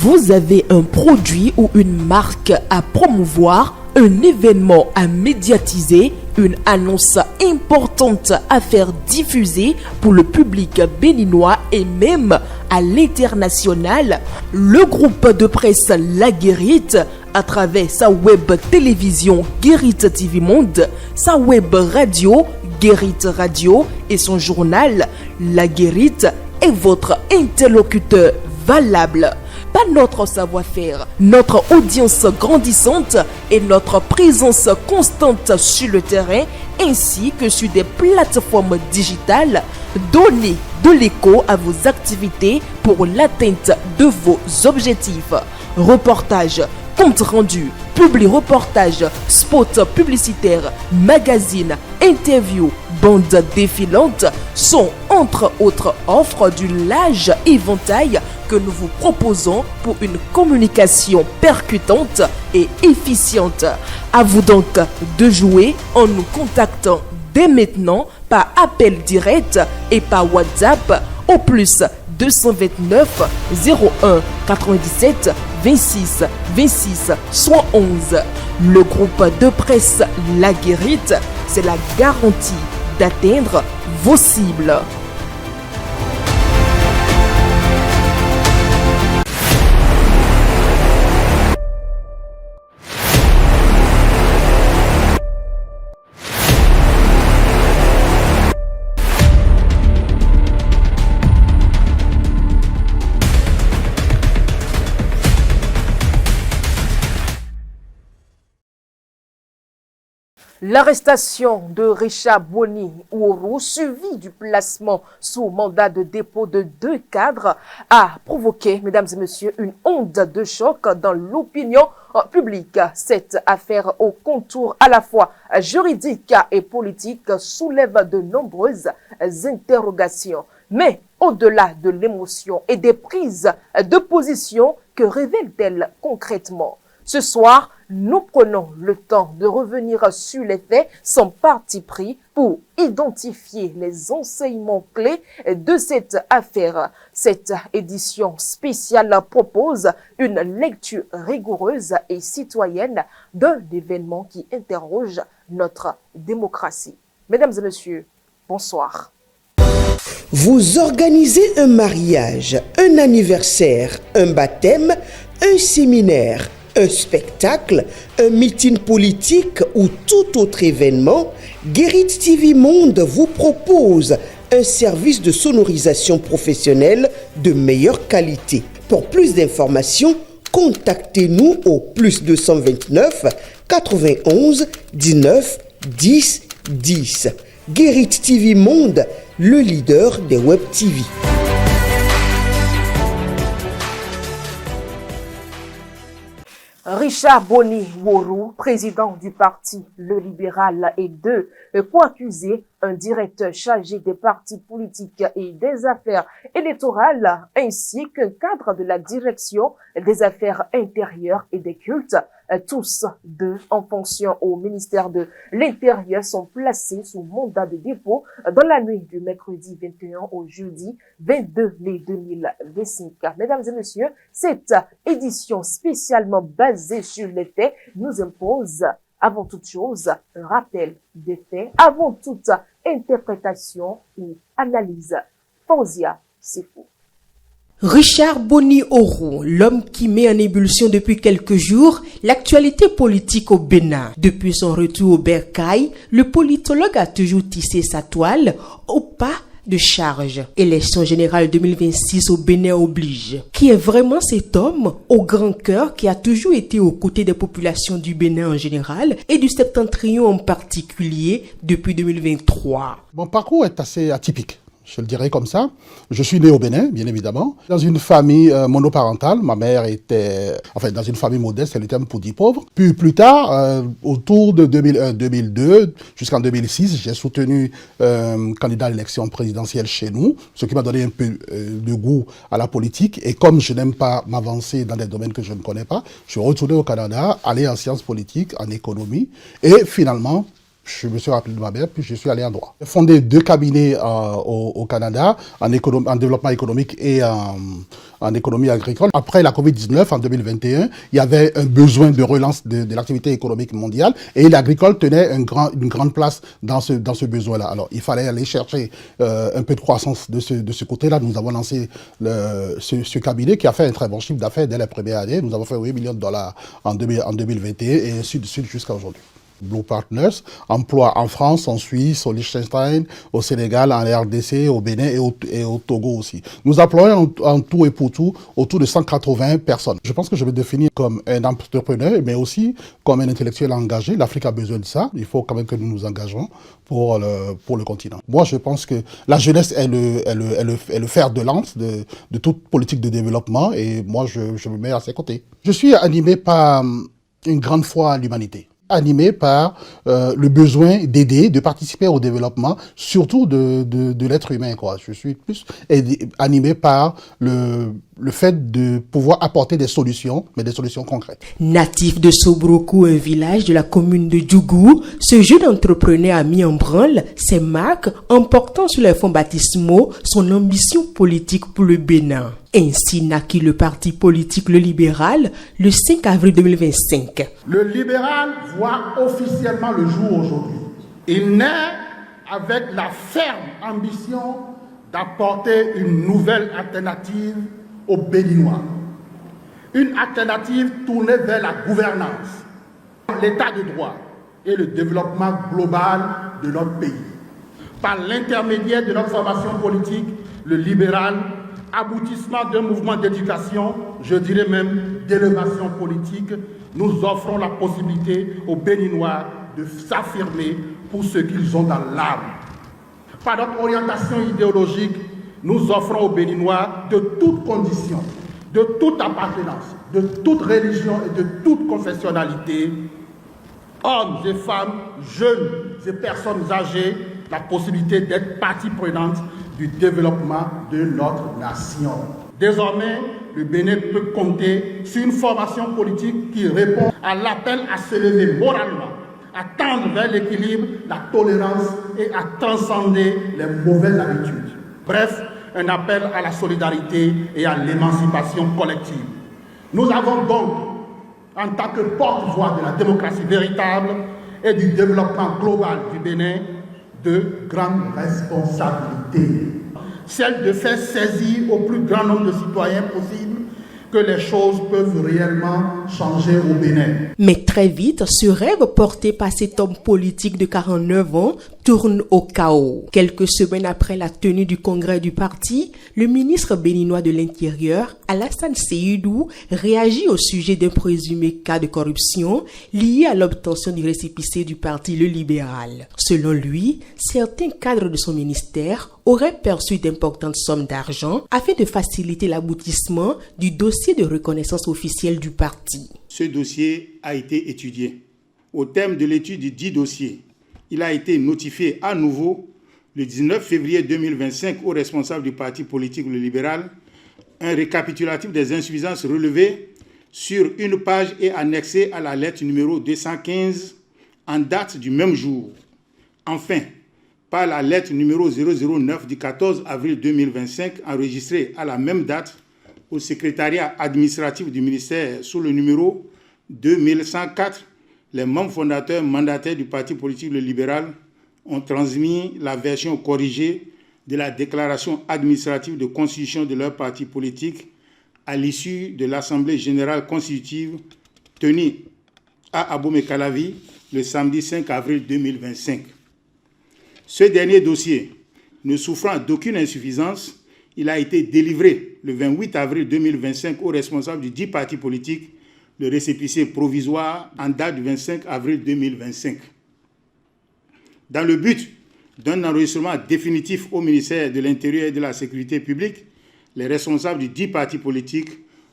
Vous avez un produit ou une marque à promouvoir, un événement à médiatiser, une annonce importante à faire diffuser pour le public béninois et même à l'international. Le groupe de presse La Guérite, à travers sa web télévision Guérite TV Monde, sa web radio Guérite Radio et son journal La Guérite est votre interlocuteur valable. Pas notre savoir-faire, notre audience grandissante et notre présence constante sur le terrain ainsi que sur des plateformes digitales, donnez de l'écho à vos activités pour l'atteinte de vos objectifs. Reportages, comptes rendus, publi-reportages, spots publicitaires, magazines, interviews, bandes défilantes sont entre autres offres du large éventail que nous vous proposons pour une communication percutante et efficiente. À vous donc de jouer en nous contactant dès maintenant par appel direct et par WhatsApp au plus 229 01 97 26 26 71. Le groupe de presse La Guérite, c'est la garantie d'atteindre vos cibles. L'arrestation de Richard Boni Ouourou, suivi du placement sous mandat de dépôt de 2 cadres, a provoqué, mesdames et messieurs, une onde de choc dans l'opinion publique. Cette affaire au contour à la fois juridique et politique soulève de nombreuses interrogations. Mais au-delà de l'émotion et des prises de position, que révèle-t-elle concrètement? Ce soir, nous prenons le temps de revenir sur les faits sans parti pris pour identifier les enseignements clés de cette affaire. Cette édition spéciale propose une lecture rigoureuse et citoyenne d'un événement qui interroge notre démocratie. Mesdames et messieurs, bonsoir. Vous organisez un mariage, un anniversaire, un baptême, un séminaire, un spectacle, un meeting politique ou tout autre événement, Guérite TV Monde vous propose un service de sonorisation professionnelle de meilleure qualité. Pour plus d'informations, contactez-nous au plus 229 91 19 10 10. Guérite TV Monde, le leader des web TV. Richard Boni Ouourou, président du parti Le Libéral, et co-accusés, un directeur chargé des partis politiques et des affaires électorales, ainsi qu'un cadre de la direction des affaires intérieures et des cultes. Tous deux, en fonction au ministère de l'Intérieur, sont placés sous mandat de dépôt dans la nuit du mercredi 21 au jeudi 22 mai 2025. Mesdames et messieurs, cette édition spécialement basée sur les faits nous impose avant toute chose un rappel des faits, avant toute interprétation ou analyse. Fawzia, c'est faux. Richard Boni Ouourou, l'homme qui met en ébullition depuis quelques jours l'actualité politique au Bénin. Depuis son retour au Bercail, le politologue a toujours tissé sa toile au pas de charge. Élection générale 2026 au Bénin oblige. Qui est vraiment cet homme au grand cœur qui a toujours été aux côtés des populations du Bénin en général et du Septentrion en particulier depuis 2023? Mon parcours est assez atypique. Je le dirais comme ça. Je suis né au Bénin, bien évidemment, dans une famille monoparentale. Ma mère était, dans une famille modeste, elle était un petit pauvre. Puis plus tard, autour de 2001-2002, jusqu'en 2006, j'ai soutenu un candidat à l'élection présidentielle chez nous, ce qui m'a donné un peu de goût à la politique. Et comme je n'aime pas m'avancer dans des domaines que je ne connais pas, je suis retourné au Canada, allé en sciences politiques, en économie, et finalement, Je me suis rappelé de ma mère, puis je suis allé en droit. J'ai fondé 2 cabinets au Canada, en développement économique et en économie agricole. Après la Covid-19, en 2021, il y avait un besoin de relance de l'activité économique mondiale et l'agricole tenait une grande place dans ce besoin-là. Alors, il fallait aller chercher un peu de croissance de ce côté-là. Nous avons lancé ce cabinet qui a fait un très bon chiffre d'affaires dès la première année. Nous avons fait $8 millions en 2021 et ainsi de suite jusqu'à aujourd'hui. Blue Partners emploie en France, en Suisse, au Liechtenstein, au Sénégal, en RDC, au Bénin et au Togo aussi. Nous employons en tout et pour tout autour de 180 personnes. Je pense que je vais définir comme un entrepreneur, mais aussi comme un intellectuel engagé. L'Afrique a besoin de ça. Il faut quand même que nous nous engageons pour le continent. Moi, je pense que la jeunesse est le fer de lance de toute politique de développement et moi, je me mets à ses côtés. Je suis animé par une grande foi à l'humanité, animé par le besoin d'aider, de participer au développement, surtout de l'être humain, quoi. Je suis plus animé par le fait de pouvoir apporter des solutions, mais des solutions concrètes. Natif de Sobrokou, un village de la commune de Djougou, ce jeune entrepreneur a mis en branle ses marques en portant sur les fonds baptismaux son ambition politique pour le Bénin. Ainsi naquit le parti politique Le Libéral le 5 avril 2025. Le libéral voit officiellement le jour aujourd'hui. Il naît avec la ferme ambition d'apporter une nouvelle alternative aux Béninois. Une alternative tournée vers la gouvernance, l'état de droit et le développement global de notre pays. Par l'intermédiaire de notre formation politique, le libéral, aboutissement d'un mouvement d'éducation, je dirais même d'élévation politique, nous offrons la possibilité aux Béninois de s'affirmer pour ce qu'ils ont dans l'âme. Par notre orientation idéologique, nous offrons aux Béninois de toutes conditions, de toute appartenance, de toute religion et de toute confessionnalité, hommes et femmes, jeunes et personnes âgées, la possibilité d'être partie prenante du développement de notre nation. Désormais, le Bénin peut compter sur une formation politique qui répond à l'appel à se lever moralement, à tendre vers l'équilibre, la tolérance et à transcender les mauvaises habitudes. Bref, un appel à la solidarité et à l'émancipation collective. Nous avons donc, en tant que porte-voix de la démocratie véritable et du développement global du Bénin, de grandes responsabilités. Celle de faire saisir au plus grand nombre de citoyens possible que les choses peuvent réellement changer au Bénin. Mais très vite, ce rêve porté par cet homme politique de 49 ans tourne au chaos. Quelques semaines après la tenue du congrès du parti, le ministre béninois de l'Intérieur, Alassane Seydou, réagit au sujet d'un présumé cas de corruption lié à l'obtention du récépissé du parti Le Libéral. Selon lui, certains cadres de son ministère auraient perçu d'importantes sommes d'argent afin de faciliter l'aboutissement du dossier de reconnaissance officielle du parti. Ce dossier a été étudié. Au terme de l'étude du dit dossier, il a été notifié à nouveau le 19 février 2025 aux responsables du parti politique Le Libéral un récapitulatif des insuffisances relevées sur une page et annexé à la lettre numéro 215 en date du même jour. Enfin, par la lettre numéro 009 du 14 avril 2025 enregistrée à la même date au secrétariat administratif du ministère sous le numéro 2104, les membres fondateurs mandataires du parti politique Le Libéral ont transmis la version corrigée de la déclaration administrative de constitution de leur parti politique à l'issue de l'Assemblée générale constitutive tenue à Abomey-Calavi le samedi 5 avril 2025. Ce dernier dossier, ne souffrant d'aucune insuffisance, il a été délivré le 28 avril 2025 aux responsables du dit parti politique, le récépissé provisoire en date du 25 avril 2025. Dans le but d'un enregistrement définitif au ministère de l'Intérieur et de la Sécurité publique, les responsables du dit parti politique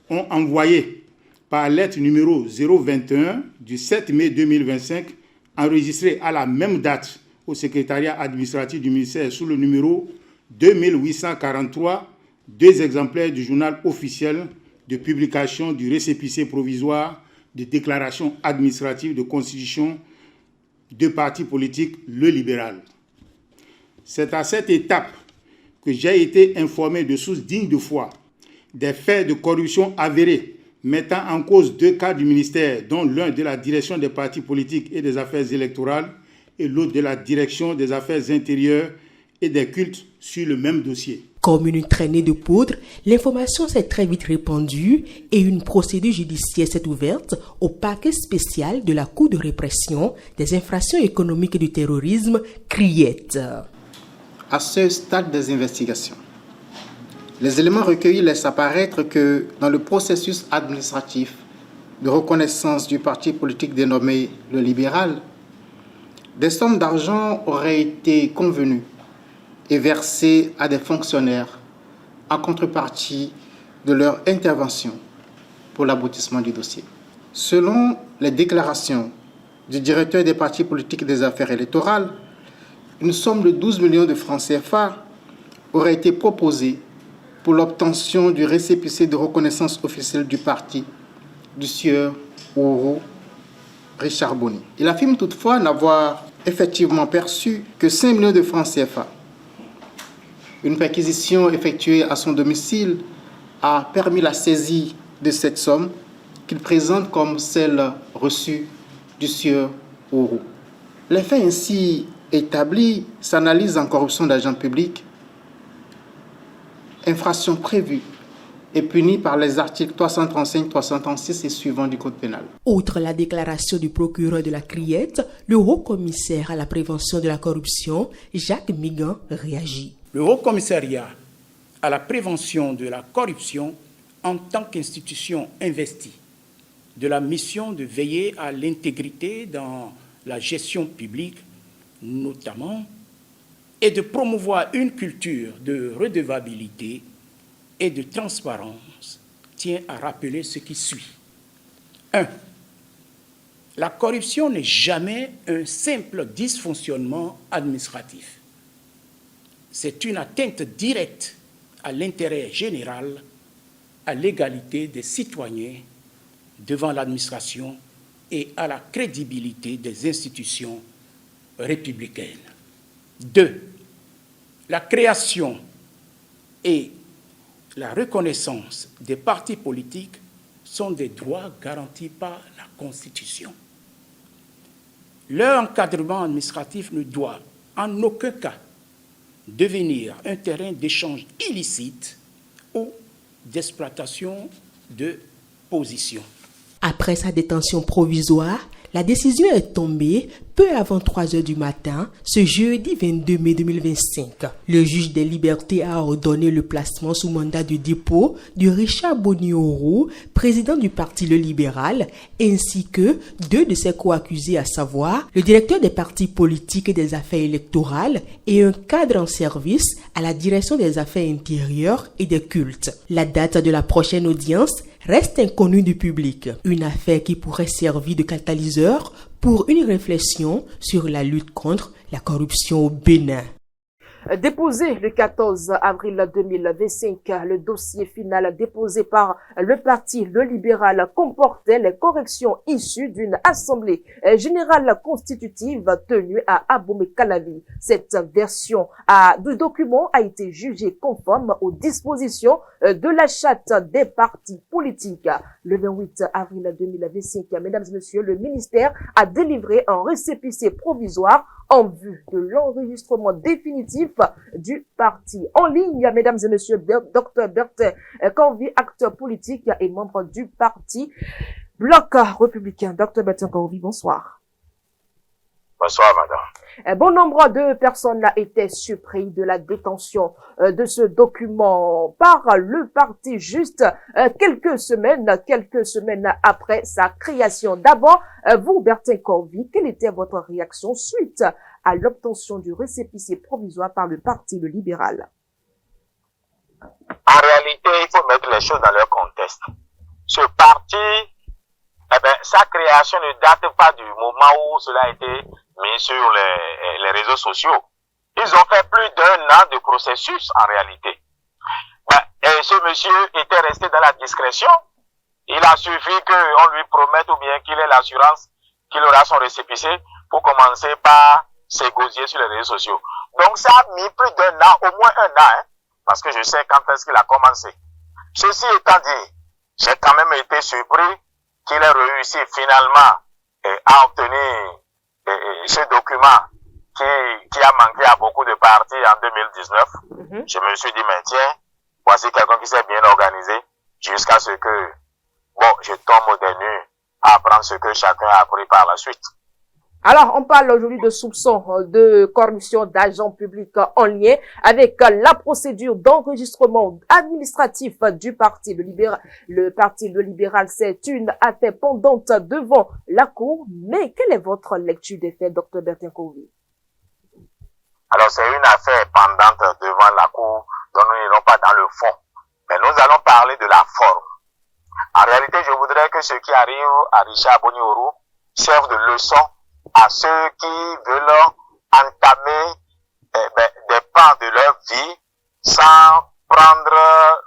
ont envoyé par lettre numéro 021 du 7 mai 2025, enregistré à la même date au secrétariat administratif du ministère sous le numéro 2843, 2 exemplaires du journal officiel de publication du récépissé provisoire de déclaration administrative de constitution de parti politique, le libéral. C'est à cette étape que j'ai été informé de sources dignes de foi des faits de corruption avérés mettant en cause 2 cadres du ministère, dont l'un de la direction des partis politiques et des affaires électorales et l'autre de la direction des affaires intérieures et des cultes sur le même dossier. Comme une traînée de poudre, l'information s'est très vite répandue et une procédure judiciaire s'est ouverte au parquet spécial de la Cour de répression des infractions économiques et du terrorisme, CRIET. À ce stade des investigations, les éléments recueillis laissent apparaître que dans le processus administratif de reconnaissance du parti politique dénommé le libéral, des sommes d'argent auraient été convenues et versées à des fonctionnaires en contrepartie de leur intervention pour l'aboutissement du dossier. Selon les déclarations du directeur des partis politiques et des affaires électorales, une somme de 12 millions de francs CFA aurait été proposée pour l'obtention du récépissé de reconnaissance officielle du parti du sieur Ouro Richard Boni. Il affirme toutefois n'avoir effectivement perçu que 5 millions de francs CFA. Une perquisition effectuée à son domicile a permis la saisie de cette somme qu'il présente comme celle reçue du sieur Ouro. Les faits ainsi établis s'analysent en corruption d'agents publics, infraction prévue et punie par les articles 335, 336 et suivants du Code pénal. Outre la déclaration du procureur de la CRIET, le haut-commissaire à la prévention de la corruption, Jacques Migan, réagit. Le Haut-Commissariat à la prévention de la corruption, en tant qu'institution investie de la mission de veiller à l'intégrité dans la gestion publique, notamment, et de promouvoir une culture de redevabilité et de transparence, tient à rappeler ce qui suit. 1. La corruption n'est jamais un simple dysfonctionnement administratif. C'est une atteinte directe à l'intérêt général, à l'égalité des citoyens devant l'administration et à la crédibilité des institutions républicaines. 2. La création et la reconnaissance des partis politiques sont des droits garantis par la Constitution. Leur encadrement administratif ne doit en aucun cas devenir un terrain d'échange illicite ou d'exploitation de position. Après sa détention provisoire, la décision est tombée peu avant 3 heures du matin, ce jeudi 22 mai 2025. Le juge des libertés a ordonné le placement sous mandat de dépôt de Richard Boni Ouro, président du Parti Le Libéral, ainsi que 2 de ses co-accusés, à savoir le directeur des partis politiques et des affaires électorales et un cadre en service à la direction des affaires intérieures et des cultes. La date de la prochaine audience reste inconnue du public, une affaire qui pourrait servir de catalyseur pour une réflexion sur la lutte contre la corruption au Bénin. Déposé le 14 avril 2025, le dossier final déposé par le parti Le Libéral comportait les corrections issues d'une assemblée générale constitutive tenue à Abomey-Calavi. Cette version du document a été jugée conforme aux dispositions de la charte des partis politiques. Le 28 avril 2025, mesdames et messieurs, le ministère a délivré un récépissé provisoire en vue de l'enregistrement définitif du parti. En ligne, mesdames et messieurs, Dr Bertin Corvi, acteur politique et membre du parti Bloc républicain. Dr Bertin Corvi, bonsoir. Bonsoir, madame. Bon nombre de personnes étaient surpris de la détention de ce document par le parti juste quelques semaines après sa création. D'abord, vous, Bertin Corvi, quelle était votre réaction suite à l'obtention du récépissé provisoire par le Parti Le Libéral? En réalité, il faut mettre les choses dans leur contexte. Ce parti, sa création ne date pas du moment où cela a été mis sur les réseaux sociaux. Ils ont fait plus d'1 an de processus en réalité. Et ce monsieur était resté dans la discrétion. Il a suffi qu'on lui promette ou bien qu'il ait l'assurance qu'il aura son récépissé pour commencer par s'égosier sur les réseaux sociaux. Donc ça a mis plus d'un an, au moins un an, hein, parce que je sais quand est-ce qu'il a commencé. Ceci étant dit, j'ai quand même été surpris qu'il ait réussi finalement à obtenir ce document qui a manqué à beaucoup de partis en 2019. Je me suis dit, mais tiens, voici quelqu'un qui s'est bien organisé jusqu'à ce que, bon, je tombe des nues à apprendre ce que chacun a appris par la suite. Alors, on parle aujourd'hui de soupçons de corruption d'agents publics en lien avec la procédure d'enregistrement administratif du Parti le Libéral. Le Parti le Libéral, c'est une affaire pendante devant la Cour. Mais quelle est votre lecture des faits, Dr Bertin Kowi? Alors, c'est une affaire pendante devant la Cour dont nous n'irons pas dans le fond. Mais nous allons parler de la forme. En réalité, je voudrais que ce qui arrive à Richard Boni-Orou serve de leçon à ceux qui veulent entamer des pans de leur vie sans prendre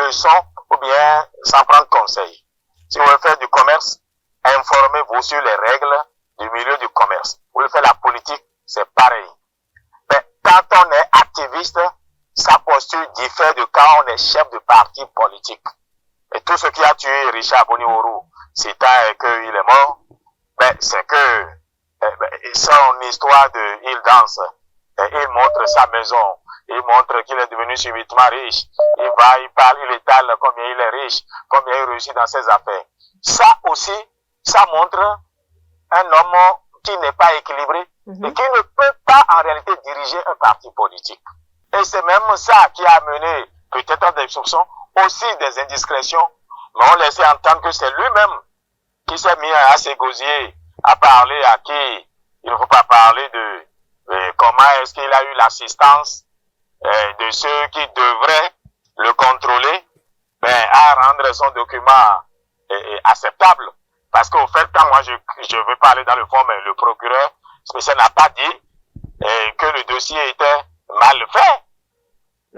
leçon ou bien sans prendre conseil. Si vous voulez faire du commerce, informez-vous sur les règles du milieu du commerce. Vous voulez faire la politique, c'est pareil. Mais quand on est activiste, sa posture diffère de quand on est chef de parti politique. Et tout ce qui a tué Richard Boni-Orou, c'est qu'il est mort, c'est que son histoire il danse, il montre sa maison, il montre qu'il est devenu subitement riche, il parle, il étale combien il est riche, combien il réussit dans ses affaires. Ça aussi, ça montre un homme qui n'est pas équilibré et qui ne peut pas en réalité diriger un parti politique. Et c'est même ça qui a amené peut-être des soupçons, aussi des indiscrétions, mais on laissait entendre que c'est lui-même qui s'est mis à s'égosier, à parler à qui il ne faut pas parler de comment est-ce qu'il a eu l'assistance de ceux qui devraient le contrôler, à rendre son document acceptable. Parce qu'au fait, quand moi je veux parler dans le fond, mais le procureur spécial n'a pas dit que le dossier était mal fait.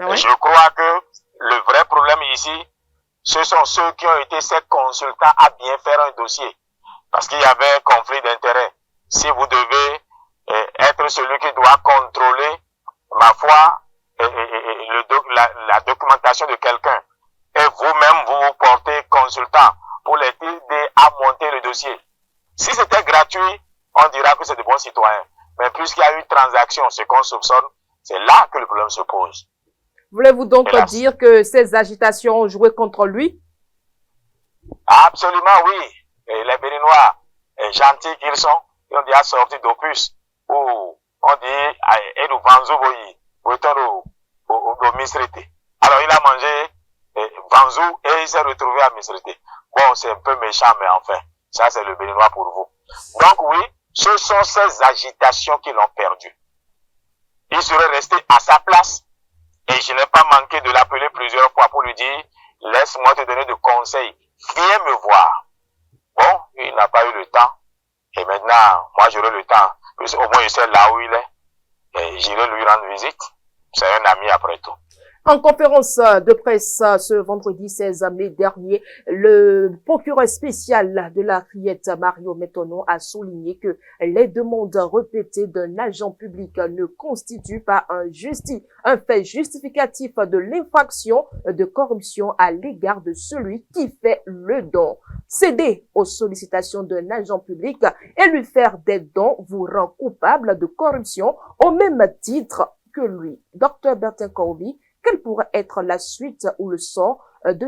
Ah oui? Je crois que le vrai problème ici, ce sont ceux qui ont été ces consultants à bien faire un dossier. Parce qu'il y avait conflit d'intérêts. Si vous devez être celui qui doit contrôler, ma foi, la documentation de quelqu'un, et vous-même vous portez consultant pour l'aider à monter le dossier. Si c'était gratuit, on dira que c'est de bons citoyens. Mais puisqu'il y a eu transaction, ce qu'on soupçonne, c'est là que le problème se pose. Voulez-vous donc dire que ces agitations ont joué contre lui? Absolument, oui. Et les Béninois, gentils qu'ils sont, ils ont déjà sorti d'opus où on dit Edu Vanzou Boyi, au Misrité. Alors il a mangé Vanzou et il s'est retrouvé à Misrité. Bon, c'est un peu méchant, mais enfin, ça c'est le Béninois pour vous. Donc oui, ce sont ces agitations qui l'ont perdu. Il serait resté à sa place et je n'ai pas manqué de l'appeler plusieurs fois pour lui dire laisse-moi te donner des conseils, viens me voir. Bon, il n'a pas eu le temps. Et maintenant, moi j'aurai le temps. Au moins, je sais là où il est. Et j'irai lui rendre visite. C'est un ami après tout. En conférence de presse ce vendredi 16 mai dernier, le procureur spécial de la Criette, Mario Metonon, a souligné que les demandes répétées d'un agent public ne constituent pas un fait justificatif de l'infraction de corruption à l'égard de celui qui fait le don. Céder aux sollicitations d'un agent public et lui faire des dons vous rend coupable de corruption au même titre que lui. Dr Bertin Kowi, quelle pourrait être la suite ou le sort de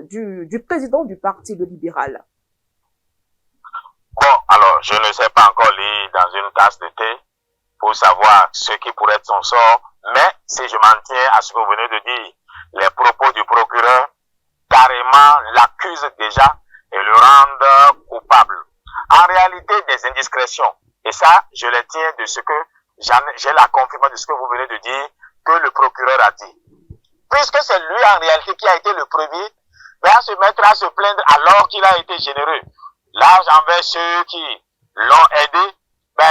du président du Parti le Libéral? Bon, alors, je ne sais pas encore lire dans une tasse de thé pour savoir ce qui pourrait être son sort, mais si je m'en tiens à ce que vous venez de dire, les propos du procureur carrément l'accusent déjà et le rendent coupable. En réalité, des indiscrétions, et ça, je les tiens de ce que j'ai la confirmation de ce que vous venez de dire, que le procureur a dit. Puisque c'est lui en réalité qui a été le premier à se mettre à se plaindre alors qu'il a été généreux. Là, envers ceux qui l'ont aidé,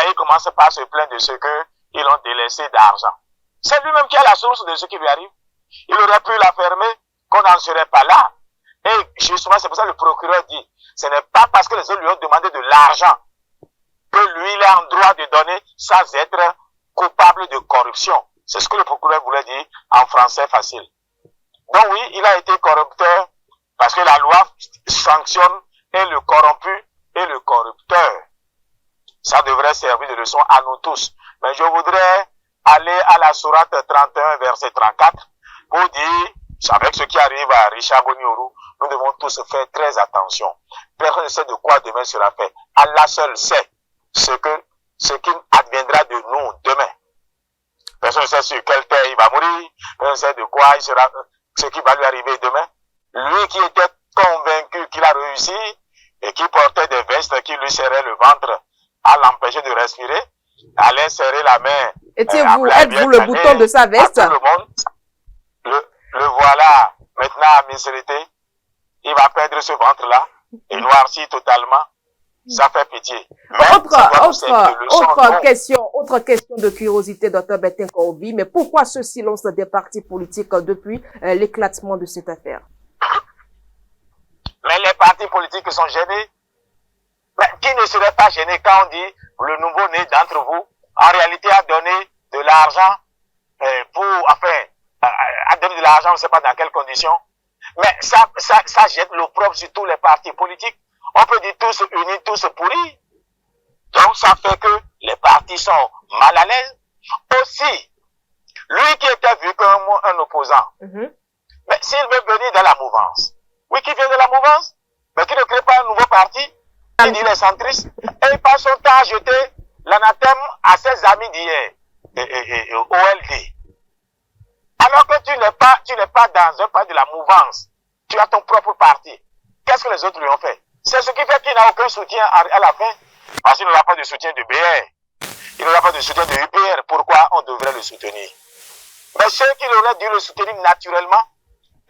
il commence par se plaindre de ce qu'ils ont délaissé d'argent. C'est lui-même qui a la source de ce qui lui arrive. Il aurait pu la fermer, qu'on n'en serait pas là. Et justement, c'est pour ça que le procureur dit, ce n'est pas parce que les autres lui ont demandé de l'argent que lui, il est en droit de donner sans être coupable de corruption. C'est ce que le procureur voulait dire en français facile. Donc oui, il a été corrupteur parce que la loi sanctionne et le corrompu et le corrupteur. Ça devrait servir de leçon à nous tous. Mais je voudrais aller à la sourate 31, verset 34, pour dire, avec ce qui arrive à Richard Boni Oru, nous devons tous faire très attention. Personne ne sait de quoi demain sera fait. Allah seul sait ce qui adviendra de nous demain. Personne ne sait sur quelle terre il va mourir, personne ne sait de quoi il sera, ce qui va lui arriver demain. Lui qui était convaincu qu'il a réussi et qui portait des vestes qui lui serraient le ventre à l'empêcher de respirer, allait serrer la main. Êtes-vous le bouton de sa veste? Tout le monde. Le voilà maintenant à misérété. Il va perdre ce ventre-là et noircir totalement. Ça fait pitié. Autre question de curiosité, Dr. Bertin Korovi, mais pourquoi ce silence des partis politiques depuis l'éclatement de cette affaire? Mais les partis politiques sont gênés. Mais qui ne serait pas gêné quand on dit le nouveau-né d'entre vous, en réalité, a donné de l'argent a donné de l'argent, on ne sait pas dans quelles conditions. Mais ça jette l'opprobre sur tous les partis politiques. On peut dire tous unis, tous pourris. Donc ça fait que les partis sont mal à l'aise. Aussi, lui qui était vu comme un opposant, mais s'il veut venir dans la mouvance, oui, qui vient de la mouvance, mais qui ne crée pas un nouveau parti, il dit les centristes, et il passe son temps à jeter l'anathème à ses amis d'hier, et OLD. Alors que tu n'es pas dans un parti de la mouvance, tu as ton propre parti. Qu'est-ce que les autres lui ont fait? C'est ce qui fait qu'il n'a aucun soutien à la fin. Parce qu'il n'aura pas de soutien de BR. Il n'aura pas de soutien de UPR. Pourquoi on devrait le soutenir? Mais ceux qui auraient dû le soutenir naturellement,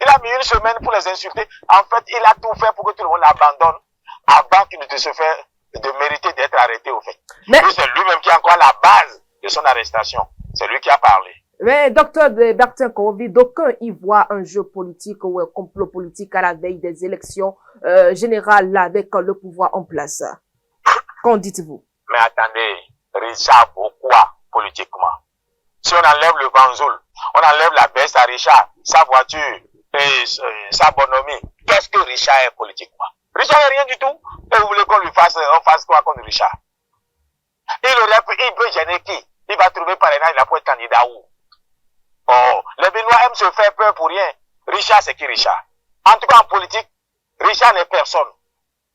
il a mis une semaine pour les insulter. En fait, il a tout fait pour que tout le monde l'abandonne avant qu'il ne se fasse de mériter d'être arrêté au fait. Mais c'est lui-même qui est encore la base de son arrestation. C'est lui qui a parlé. Mais docteur Bertin Korovi, d'aucuns y voient un jeu politique ou un complot politique à la veille des élections générales avec le pouvoir en place. Qu'en dites-vous? Mais attendez, Richard, pourquoi politiquement? Si on enlève le Banzoul, on enlève la baisse à Richard, sa voiture et sa bonhomie, qu'est-ce que Richard est politiquement? Richard n'est rien du tout. Et vous voulez qu'on fasse quoi contre Richard? Il peut gêner qui? Il va trouver parrainage, il a pour être candidat où? Oh, les Béninois aiment se faire peur pour rien. Richard, c'est qui Richard? En tout cas, en politique, Richard n'est personne.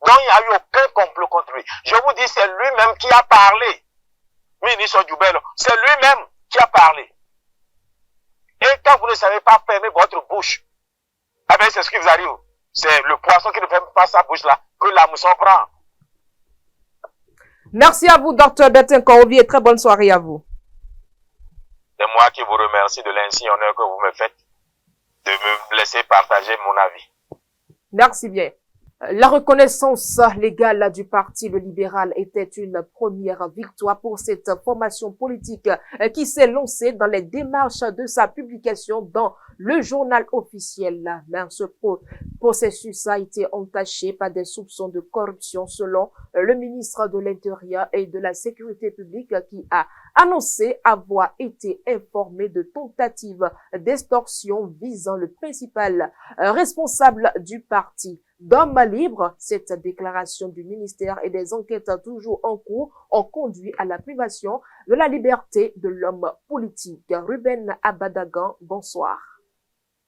Donc, il n'y a eu aucun complot contre lui. Je vous dis, c'est lui-même qui a parlé. Ministre Djoubel, c'est lui-même qui a parlé. Et quand vous ne savez pas fermer votre bouche, eh bien, c'est ce qui vous arrive. C'est le poisson qui ne ferme pas sa bouche là, que la mousson prend. Merci à vous, Dr. Bertin Korovi, et très bonne soirée à vous. C'est moi qui vous remercie de l'insigne honneur que vous me faites de me laisser partager mon avis. Merci bien. La reconnaissance légale du Parti le libéral était une première victoire pour cette formation politique qui s'est lancée dans les démarches de sa publication dans le journal officiel. Mais ce processus a été entaché par des soupçons de corruption selon le ministre de l'Intérieur et de la Sécurité publique qui a annoncé avoir été informé de tentatives d'extorsion visant le principal responsable du parti. D'homme libre, cette déclaration du ministère et des enquêtes toujours en cours ont conduit à la privation de la liberté de l'homme politique. Ruben Abadagan, bonsoir.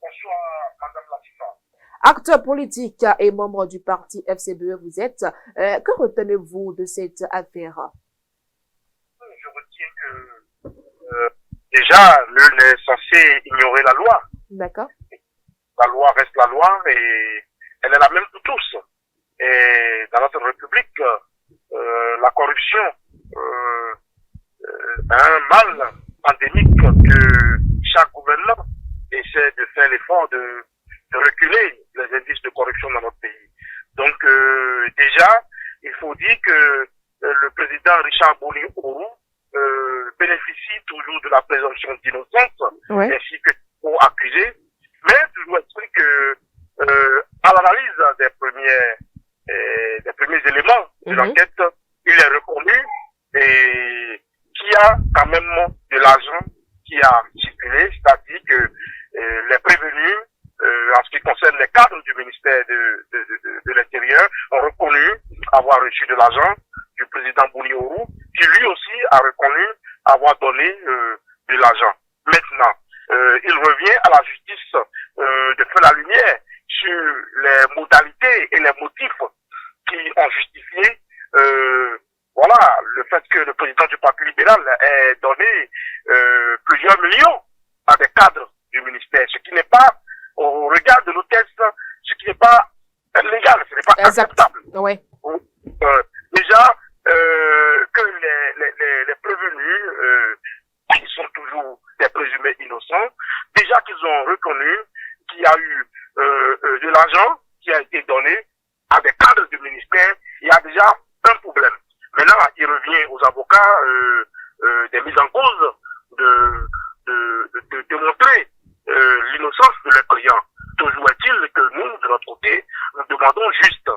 Bonsoir, Madame Latifa. Acteur politique et membre du parti FCBE, vous êtes. Que retenez-vous de cette affaire? Je retiens que déjà, nul n'est censé ignorer la loi. D'accord. La loi reste la loi et elle est la même pour tous. Et dans notre République, la corruption est un mal endémique que chaque gouvernement essaie de faire l'effort de reculer les indices de corruption dans notre pays. Donc déjà, il faut dire que le président Richard Boni Oru bénéficie toujours de la présomption d'innocence, ouais, ainsi que pour accuser, mais toujours est-il que à l'analyse des premiers éléments de l'enquête, il est reconnu de l'Intérieur ont reconnu avoir reçu de l'argent du président Boni Oru, qui lui aussi a reconnu avoir donné de l'argent. Maintenant, il revient à la justice de faire la lumière sur les modalités et les motifs qui ont justifié voilà, le fait que le président du Parti libéral ait donné plusieurs millions à des cadres du ministère, ce qui n'est pas, au regard de nos textes, ce qui n'est pas légal, ce n'est pas acceptable. Ouais. Déjà, que les prévenus, qui sont toujours des présumés innocents, déjà qu'ils ont reconnu qu'il y a eu de l'argent qui a été donné à des cadres du ministère, il y a déjà un problème. Maintenant, il revient aux avocats des mises en cause de démontrer l'innocence de leurs clients. Toujours est-il que nous, de notre côté, nous demandons juste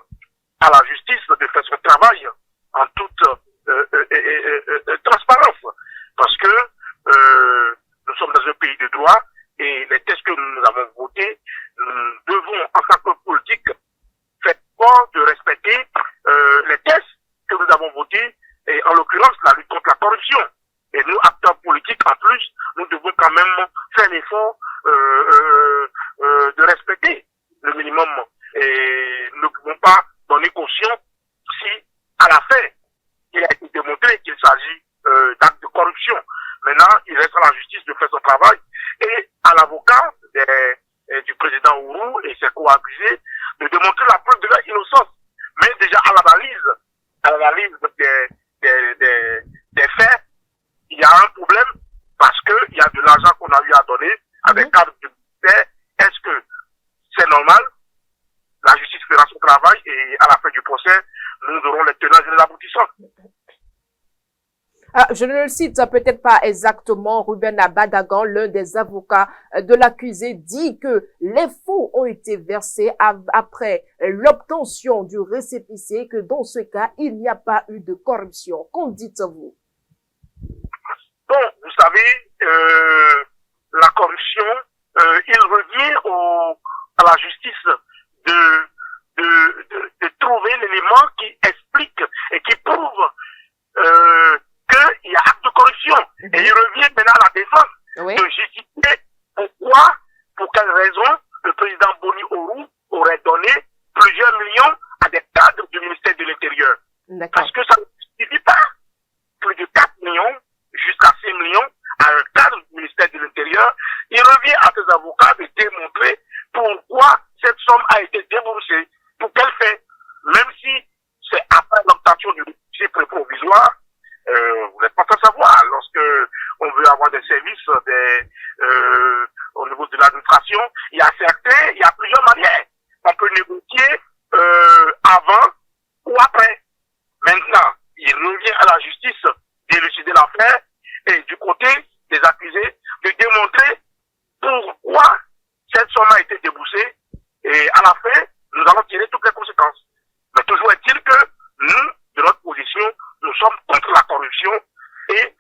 à la justice de faire son travail en toute transparence. Parce que nous sommes dans un pays de droit et les textes que nous avons votés, nous devons, en tant que politique, faire fort de respecter les textes que nous avons votés, et en l'occurrence la lutte contre la corruption. Et nous, acteurs politiques, en plus, nous devons quand même faire l'effort de respecter le minimum. Et nous ne pouvons pas donner caution si, à la fin, il a été démontré qu'il s'agit d'actes de corruption. Maintenant, il reste à la justice de faire son travail et à l'avocat du président Ouru et ses co-accusés de démontrer la preuve de leur innocence. Mais déjà à l'analyse des faits, il y a un problème parce qu'il y a de l'argent qu'on a eu à donner à des cadres du ministère. Est-ce que c'est normal? La justice fera son travail et à la fin du procès, nous aurons les tenants et les aboutissants. Je ne le cite peut-être pas exactement, Ruben Abadagan, l'un des avocats de l'accusé, dit que les fonds ont été versés après l'obtention du récépissé, que dans ce cas, il n'y a pas eu de corruption. Qu'en dites-vous? Bon, vous savez, la corruption, il revient à la justice de trouver l'élément qui explique et qui prouve qu'il y a acte de corruption. Et il revient maintenant à la défense de justifier pourquoi, pour quelle raison le président Boni Oru aurait donné plusieurs millions à des cadres du ministère de l'Intérieur. Parce que ça ne justifie pas plus de 4 millions jusqu'à 6 millions à un cadre du ministère de l'Intérieur. Il revient à ses avocats de démontrer pourquoi cette somme a été déboursée, pour quel fait, même si c'est après l'obtention du récépissé provisoire. Vous n'êtes pas sans savoir, lorsque on veut avoir des services au niveau de l'administration, il y a plusieurs manières. On peut négocier avant ou après. Maintenant, il revient à la justice d'élucider l'affaire et du côté des accusés de démontrer pourquoi cette somme a été déboursée et à la fin, nous allons tirer toutes les conséquences. Mais toujours est-il que nous, de notre position, nous sommes contre la corruption et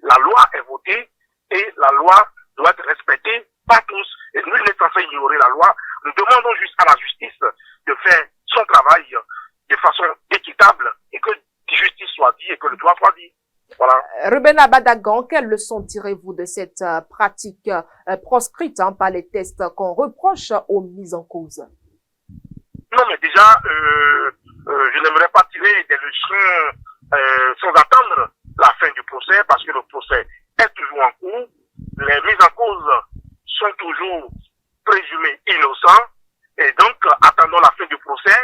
la loi est votée et la loi doit être respectée par tous. Et nul n'est censé ignorer la loi. Nous demandons juste à la justice de faire son travail de façon équitable et que justice soit dit et que le droit soit dit. Voilà. Ruben Abadagan, quelle leçon tirez-vous de cette pratique proscrite par les tests qu'on reproche aux mises en cause? Non, mais déjà, je n'aimerais pas tirer des leçons sans attendre la fin du procès, parce que le procès est toujours en cours. Les mises en cause sont toujours présumés innocents, et donc attendons la fin du procès,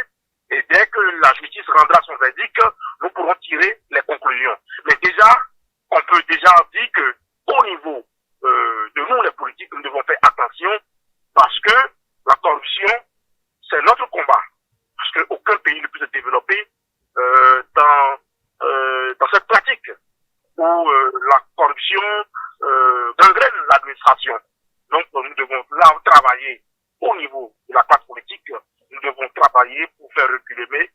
et dès que la justice rendra son verdict, nous pourrons tirer les conclusions. Mais déjà, on peut déjà dire que au niveau de nous, les politiques, nous devons faire attention, parce que la corruption, c'est notre combat. Parce qu'aucun pays ne peut se développer dans cette pratique où la corruption gangrène l'administration. Donc nous devons là travailler au niveau de la classe politique, nous devons travailler pour faire reculer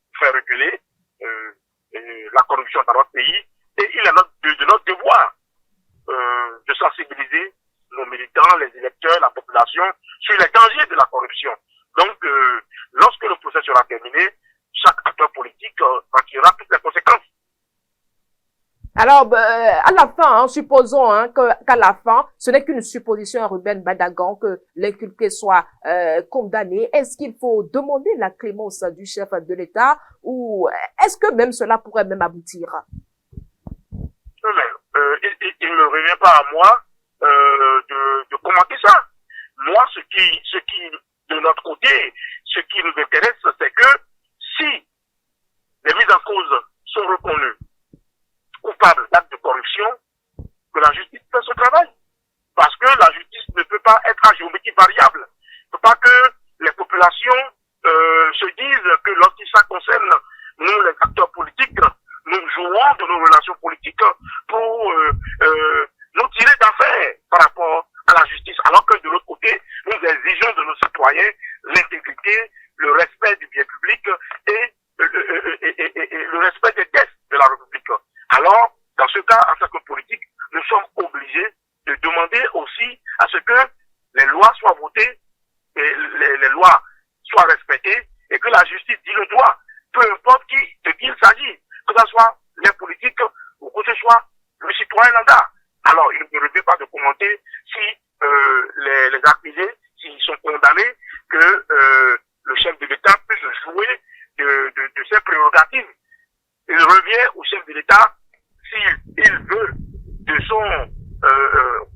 la corruption dans notre pays. Et il est de notre devoir de sensibiliser nos militants, les électeurs, la population sur les dangers de la corruption. Donc lorsque le procès sera terminé, sanctionner chaque acteur politique quand il y aura toutes les conséquences. Alors, à la fin, supposons qu'à la fin, ce n'est qu'une supposition à Ruben Badagan que l'inculpé soit condamné. Est-ce qu'il faut demander la clémence du chef de l'État ou est-ce que même cela pourrait même aboutir? Il ne me revient pas à moi de commenter ça. Moi, ce qui de notre côté, ce qui nous intéresse, c'est que si les mises en cause sont reconnues coupables d'actes de corruption, que la justice fait son travail. Parce que la justice ne peut pas être à géométrie variable. Il ne faut pas que les populations se disent que lorsque ça concerne nous, les acteurs politiques, nous jouons de nos relations politiques pour nous tirer d'affaire par rapport à la justice. Alors que de l'autre côté, nous exigeons de nos citoyens l'intégrité, le respect du bien public et le respect des tests de la République. Alors, dans ce cas, en tant que politique, nous sommes obligés de demander aussi à ce que les lois soient votées, et les lois soient respectées, et que la justice dit le droit, peu importe de qui il s'agit, que ce soit les politiques ou que ce soit le citoyen lambda. Alors, il ne me revient pas de commenter si les accusés, s'ils sont condamnés, que le chef de l'État puisse jouer de ses prérogatives. Il revient au chef de l'État s'il veut de son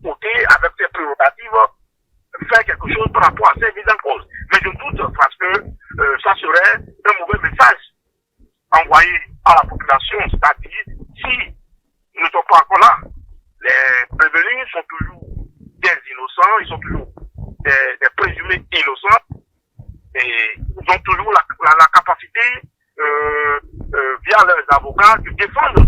côté, avec ses prérogatives, faire quelque chose par rapport à ses mises en cause. Mais je doute parce que ça serait un mauvais message envoyé à la population, c'est-à-dire si nous ne sommes pas encore là, les prévenus sont toujours des innocents, ils sont toujours des présumés innocents et ils ont toujours la capacité via leurs avocats de défendre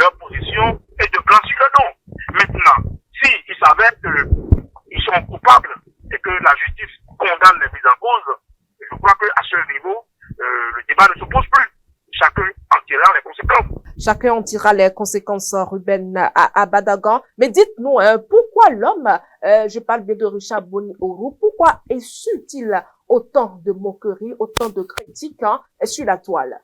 leur position et de blanchir le nom. Maintenant, s'il s'avère qu'ils sont coupables et que la justice condamne les mises en cause, je crois qu'à ce niveau, le débat ne se pose plus. Chacun en tirera les conséquences. Chacun en tirera les conséquences, Ruben à Badagan. Mais dites-nous, pourquoi l'homme, je parle bien de Richard Boni-Oroux, pourquoi essuie-t-il autant de moqueries, autant de critiques sur la toile?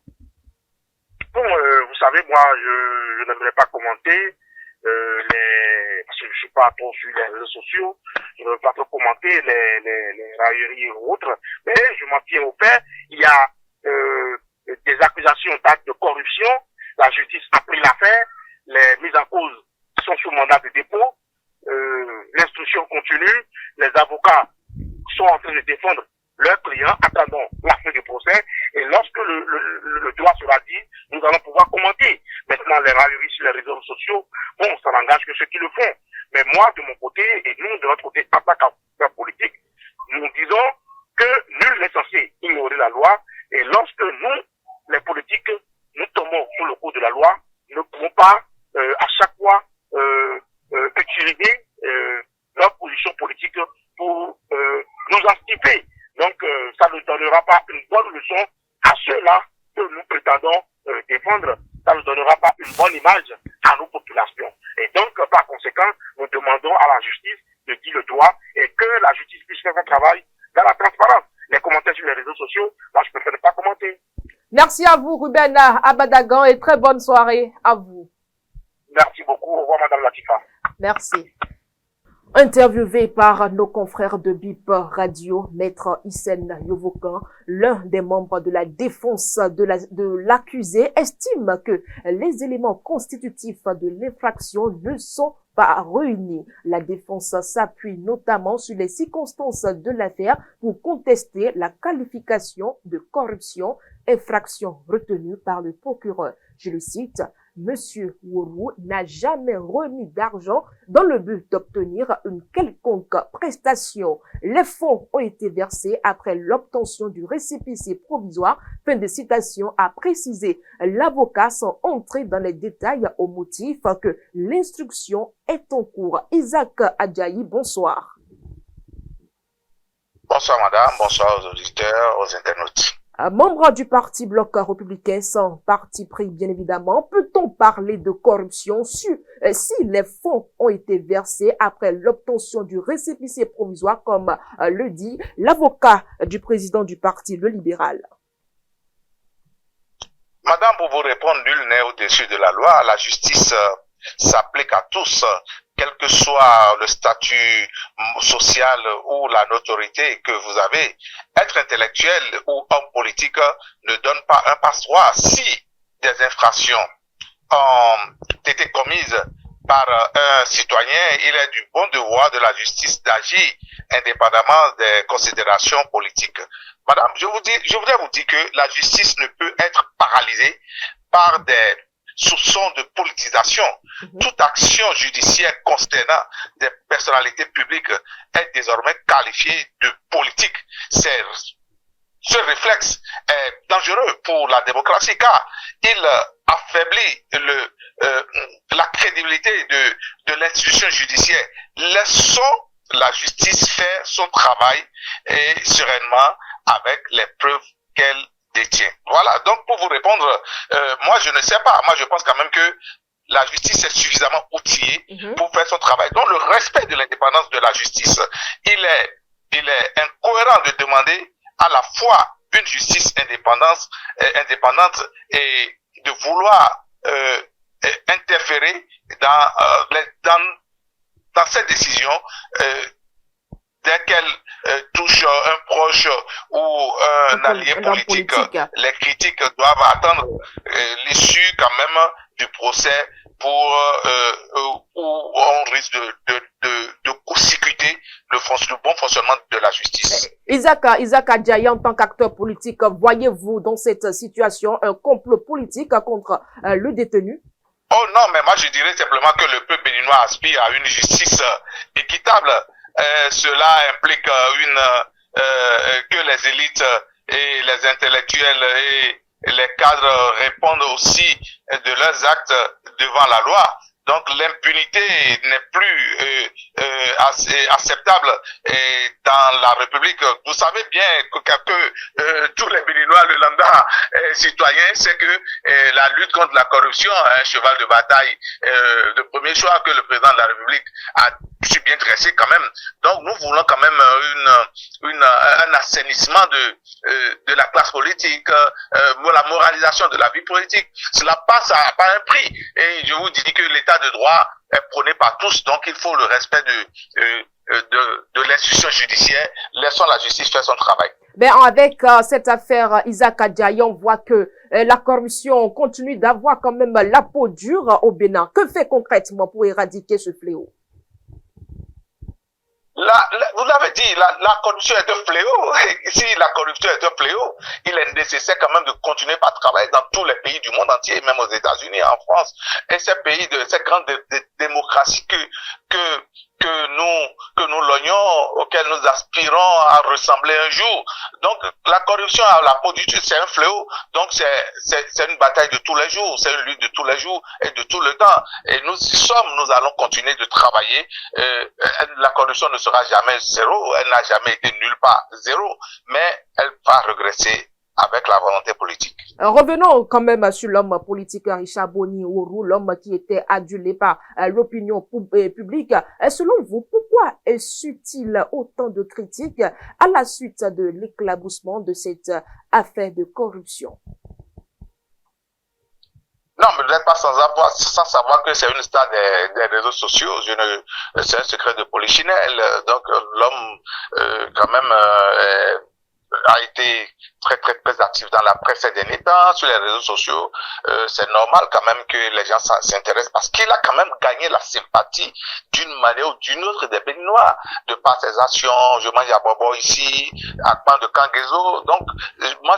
Bon, vous savez, moi, je n'aimerais pas commenter parce que je suis pas trop sur les réseaux sociaux, je ne veux pas trop commenter les railleries et autres, mais je m'en tiens au fait. Il y a des accusations d'actes de corruption, la justice a pris l'affaire, les mises en cause sont sous mandat de dépôt, l'instruction continue, les avocats sont en train de défendre leurs clients, attendons la fin du procès, et lorsque le droit sera dit, nous allons pouvoir commenter. Maintenant, les railleries sur les réseaux sociaux, bon, ça n'engage que ceux qui le font. Mais moi, de mon côté, et nous, de notre côté, en tant qu'acteurs politiques, nous disons que nul n'est censé ignorer la loi, et lorsque nous, les politiques, nous tombons sous le coup de la loi, nous ne pouvons pas, à chaque fois, utiliser leur position politique pour nous anticiper. Donc, ça ne donnera pas une bonne leçon à ceux-là que nous prétendons défendre. Ça ne donnera pas une bonne image à nos populations. Et donc, par conséquent, nous demandons à la justice de dire le droit et que la justice puisse faire son travail dans la transparence. Les commentaires sur les réseaux sociaux, moi, je préfère ne pas commenter. Merci à vous, Ruben Abadagan, et très bonne soirée à vous. Merci beaucoup. Au revoir, Madame Latifa. Merci. Interviewé par nos confrères de BIP Radio, Maître Hissène Yovokan, l'un des membres de la défense de l'accusé, estime que les éléments constitutifs de l'infraction ne sont pas réunis. La défense s'appuie notamment sur les circonstances de l'affaire pour contester la qualification de corruption, infraction retenue par le procureur. Je le cite, Monsieur Oroux n'a jamais remis d'argent dans le but d'obtenir une quelconque prestation. Les fonds ont été versés après l'obtention du récépissé provisoire. Fin de citation, a précisé l'avocat sans entrer dans les détails au motif que l'instruction est en cours. Isaac Adjaï, bonsoir. Bonsoir madame, bonsoir aux auditeurs, aux internautes. Membre du parti Bloc républicain sans parti pris, bien évidemment, peut-on parler de corruption si les fonds ont été versés après l'obtention du récépissé provisoire, comme le dit l'avocat du président du parti, le libéral? Madame, pour vous répondre, nul n'est au-dessus de la loi. La justice s'applique à tous, quel que soit le statut social ou la notoriété que vous avez. Être intellectuel ou homme politique ne donne pas un passe-droit. Si des infractions ont été commises par un citoyen, il est du bon devoir de la justice d'agir indépendamment des considérations politiques. Madame, je voudrais vous dire que la justice ne peut être paralysée par des soupçons de politisation. Toute action judiciaire concernant des personnalités publiques est désormais qualifiée de politique. Ce réflexe est dangereux pour la démocratie car il affaiblit la crédibilité de l'institution judiciaire. Laissons la justice faire son travail et sereinement avec les preuves qu'elle détient. Voilà, donc pour vous répondre, moi je ne sais pas, moi je pense quand même que la justice est suffisamment outillée pour faire son travail. Donc le respect de l'indépendance de la justice, il est incohérent de demander à la fois une justice indépendante et de vouloir interférer dans cette décision dès qu'elle touche un proche ou un allié politique. Les critiques doivent attendre l'issue quand même du procès où on risque de court-circuiter le bon fonctionnement de la justice. Isaac Adjaye, en tant qu'acteur politique, voyez-vous dans cette situation un complot politique contre le détenu? Oh non, mais moi je dirais simplement que le peuple béninois aspire à une justice équitable. Cela implique que les élites et les intellectuels et les cadres répondent aussi de leurs actes devant la loi. Donc l'impunité n'est plus acceptable dans la République. Vous savez bien que tous les Béninois, le lambda citoyen, c'est que la lutte contre la corruption est un cheval de bataille. Le premier choix que le président de la République a su bien dresser quand même. Donc nous voulons quand même un assainissement de la classe politique, la moralisation de la vie politique. Cela passe par un prix. Et je vous dis que l'État de droit est prôné par tous, donc il faut le respect de l'institution judiciaire. Laissons la justice faire son travail. Ben, avec cette affaire Isaac Adjaye, on voit que la corruption continue d'avoir quand même la peau dure au Bénin. Que fait concrètement pour éradiquer ce fléau? Vous l'avez dit, la corruption est un fléau. Si la corruption est un fléau, il est nécessaire quand même de continuer par travailler dans tous les pays du monde entier, même aux États-Unis, en France, et ces pays ces grandes démocraties que nous lognons, auxquelles nous aspirons à ressembler un jour. Donc, la corruption à la peau du tulle, c'est un fléau. Donc, c'est une bataille de tous les jours, c'est une lutte de tous les jours et de tout le temps. Et nous allons continuer de travailler. La corruption ne sera jamais zéro, elle n'a jamais été nulle part zéro, mais elle va regresser avec la volonté politique. Revenons quand même sur l'homme politique Richard Boni Oru, l'homme qui était adulé par l'opinion publique. Selon vous, pourquoi est-il autant de critiques à la suite de l'éclaboussement de cette affaire de corruption? Non, mais vous n'êtes pas sans savoir que c'est une star des réseaux sociaux. C'est un secret de polichinelle. Donc l'homme, quand même, a été très actif dans la presse ces derniers temps, sur les réseaux sociaux. C'est normal quand même que les gens s'intéressent parce qu'il a quand même gagné la sympathie d'une manière ou d'une autre des Béninois de par ses actions. Je mange à Bobo ici, à Pan de Kangezo. Donc, moi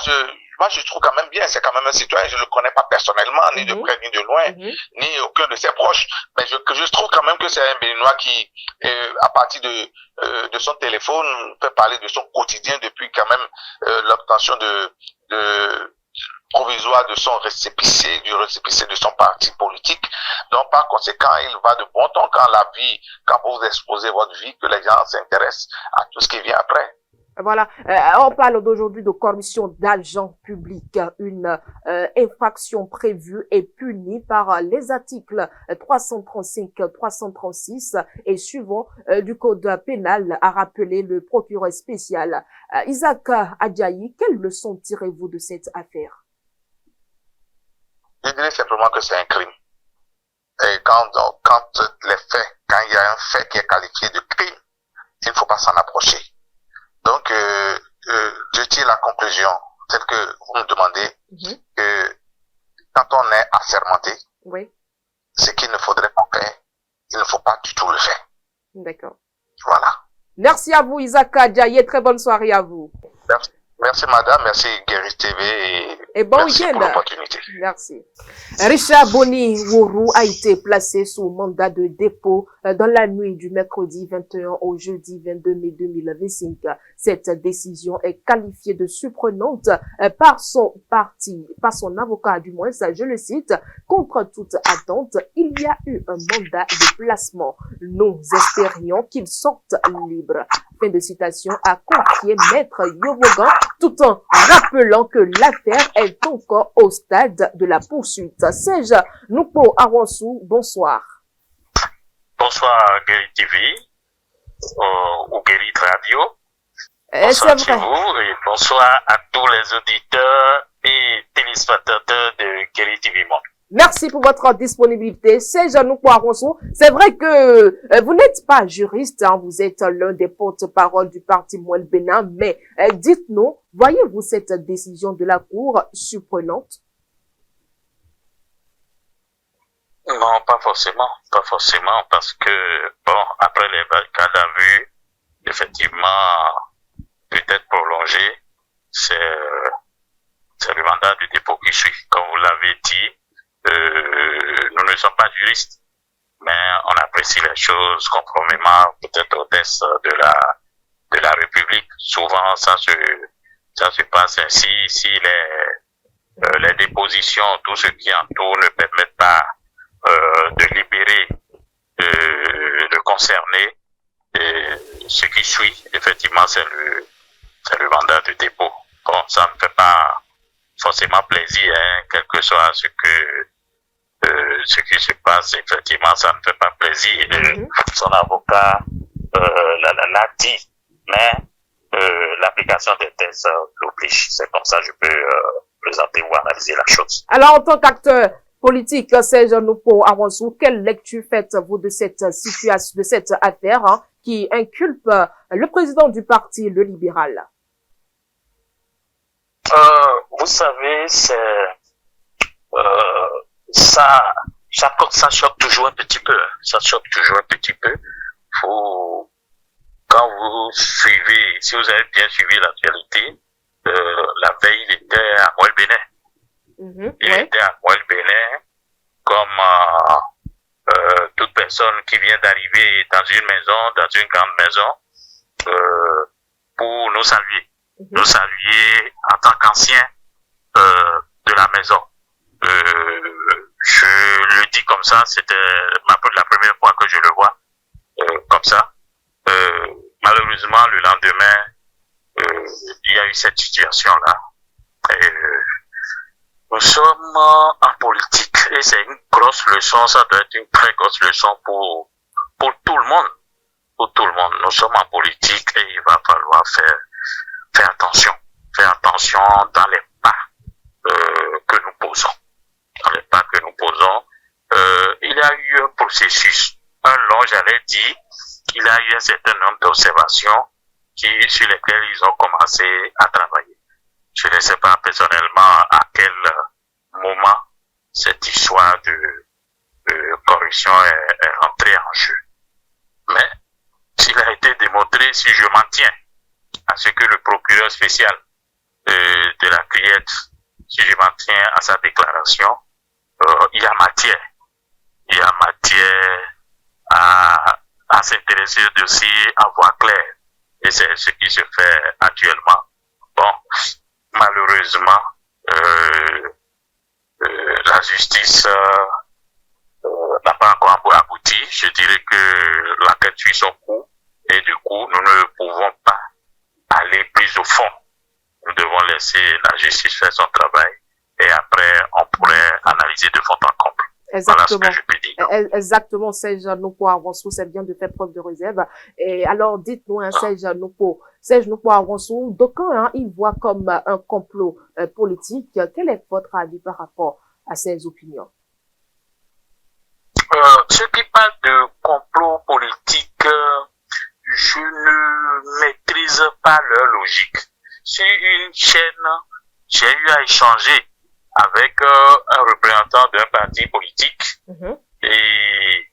je trouve quand même bien, c'est quand même un citoyen, je le connais pas personnellement, ni de près ni de loin, ni aucun de ses proches, mais je trouve quand même que c'est un Béninois qui, à partir de son téléphone, peut parler de son quotidien depuis quand même l'obtention de provisoire de son récépissé, du récépissé de son parti politique. Donc, par conséquent, il va de bon ton quand vous exposez votre vie, que les gens s'intéressent à tout ce qui vient après. Voilà, on parle d'aujourd'hui de corruption d'argent public, une infraction prévue et punie par les articles 335, 336 et suivant du code pénal, a rappelé le procureur spécial. Isaac Adjayi, quelle leçon tirez-vous de cette affaire? Je dirais simplement que c'est un crime. Et quand il y a un fait qui est qualifié de crime, il ne faut pas s'en approcher. Donc, je tire la conclusion, telle que vous me demandez, que quand on est assermenté, ce qu'il ne faudrait pas faire, il ne faut pas du tout le faire. D'accord. Voilà. Merci à vous, Isaac Adjaye. Très bonne soirée à vous. Merci madame, merci Guéris TV et bon week-end. Pour l'opportunité. Merci. Richard Boni Wourou a été placé sous mandat de dépôt dans la nuit du mercredi 21 au jeudi 22 mai 2025. Cette décision est qualifiée de surprenante par son parti, par son avocat du moins, je le cite, contre toute attente, il y a eu un mandat de placement. Nous espérions qu'il sorte libre. Fin de citation à confier Maître Yovogan, tout en rappelant que l'affaire est encore au stade de la poursuite. Serge Noupo Aronsou, bonsoir. Bonsoir Guéri TV ou Guéri Radio. Bonsoir à vous et bonsoir à tous les auditeurs et téléspectateurs de Guéri TV Monde. Merci pour votre disponibilité. Serge Noupo Aronsou, c'est vrai que vous n'êtes pas juriste, hein, vous êtes l'un des porte-parole du parti Mouel Bénin, mais dites-nous, voyez-vous cette décision de la Cour surprenante? Non, pas forcément, parce que, bon, après les barricades à vue, effectivement, peut-être prolongé, c'est le mandat du dépôt qui suit. Comme vous l'avez dit, nous ne sommes pas juristes, mais on apprécie les choses conformément peut-être au test de la République. Souvent, ça se passe ainsi si les dépositions, tout ce qui entoure ne permettent pas de libérer le concerné. Et ce qui suit, effectivement, c'est le mandat de dépôt. Bon, ça ne fait pas forcément plaisir, hein, quel que soit ce qui se passe, effectivement, ça ne fait pas plaisir. Son avocat l'a dit, mais l'application des thèses l'oblige. C'est comme ça que je peux présenter ou analyser la chose. Alors, en tant qu'acteur politique, Serge Noupo Aronsou, quelle lecture faites-vous de cette situation, de cette affaire qui inculpe le président du parti, le libéral? Vous savez, ça choque toujours un petit peu. Ça choque toujours un petit peu. Quand vous suivez, si vous avez bien suivi l'actualité, la veille, il était à Mouel Bénin. Il était à Mouel Bénin comme toute personne qui vient d'arriver dans une maison, dans une grande maison, pour nous saluer. Nous saluer en tant qu'ancien de la maison. Je le dis comme ça, c'était la première fois que je le vois comme ça. Malheureusement, le lendemain, il y a eu cette situation-là. Nous sommes en politique et c'est une grosse leçon, ça doit être une très grosse leçon pour tout le monde. Pour tout le monde. Nous sommes en politique et il va falloir faire attention dans les pas que nous posons. Dans les pas que nous posons, il y a eu un processus, un long, j'allais dire, il y a eu un certain nombre d'observations sur lesquelles ils ont commencé à travailler. Je ne sais pas personnellement à quel moment cette histoire de corruption est rentrée en jeu. Mais s'il a été démontré, si je m'en tiens à ce que le procureur spécial de la Criette, si je m'en tiens à sa déclaration, il y a matière à s'intéresser au dossier, à voir clair. Et c'est ce qui se fait actuellement. Bon, malheureusement, la justice n'a pas encore abouti. Je dirais que l'enquête suit son cours et du coup, nous ne pouvons pas aller prise au fond. Nous devons laisser la justice faire son travail et après, on pourrait analyser de fond en comble. Exactement. Voilà ce que je peux dire. Exactement, Serge Nokpo Aronso, c'est bien de faire preuve de réserve. Et alors, dites-nous, Serge Nokpo Aronso, d'aucuns, ils voient comme un complot politique. Quel est votre avis par rapport à ces opinions? Ceux qui parlent de complot politique, je ne maîtrise pas leur logique. Sur une chaîne, j'ai eu à échanger avec un représentant d'un parti politique et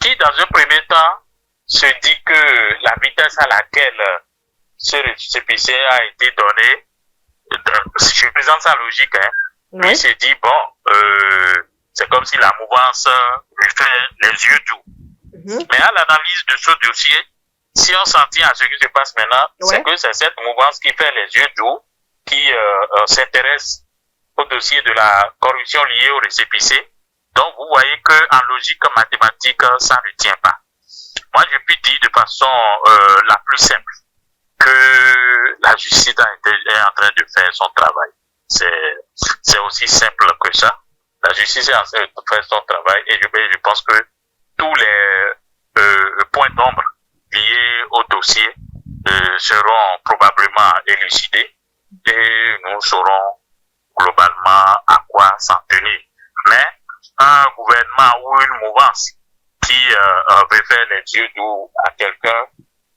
qui, dans un premier temps, se dit que la vitesse à laquelle ce récépissé a été donné, je présente sa logique, lui il se dit, bon, c'est comme si la mouvance lui fait les yeux doux. Mais à l'analyse de ce dossier, si on s'en tient à ce qui se passe maintenant, c'est que c'est cette mouvance qui fait les yeux doux, qui s'intéresse au dossier de la corruption liée au récépissé. Donc, vous voyez que en logique mathématique, ça ne tient pas. Moi, je puis dire de façon la plus simple que la justice est en train de faire son travail. C'est aussi simple que ça. La justice est en train de faire son travail et je pense que tous les points d'ombre liés au dossier seront probablement élucidés et nous saurons globalement à quoi s'en tenir. Mais un gouvernement ou une mouvance qui veut faire les yeux doux à quelqu'un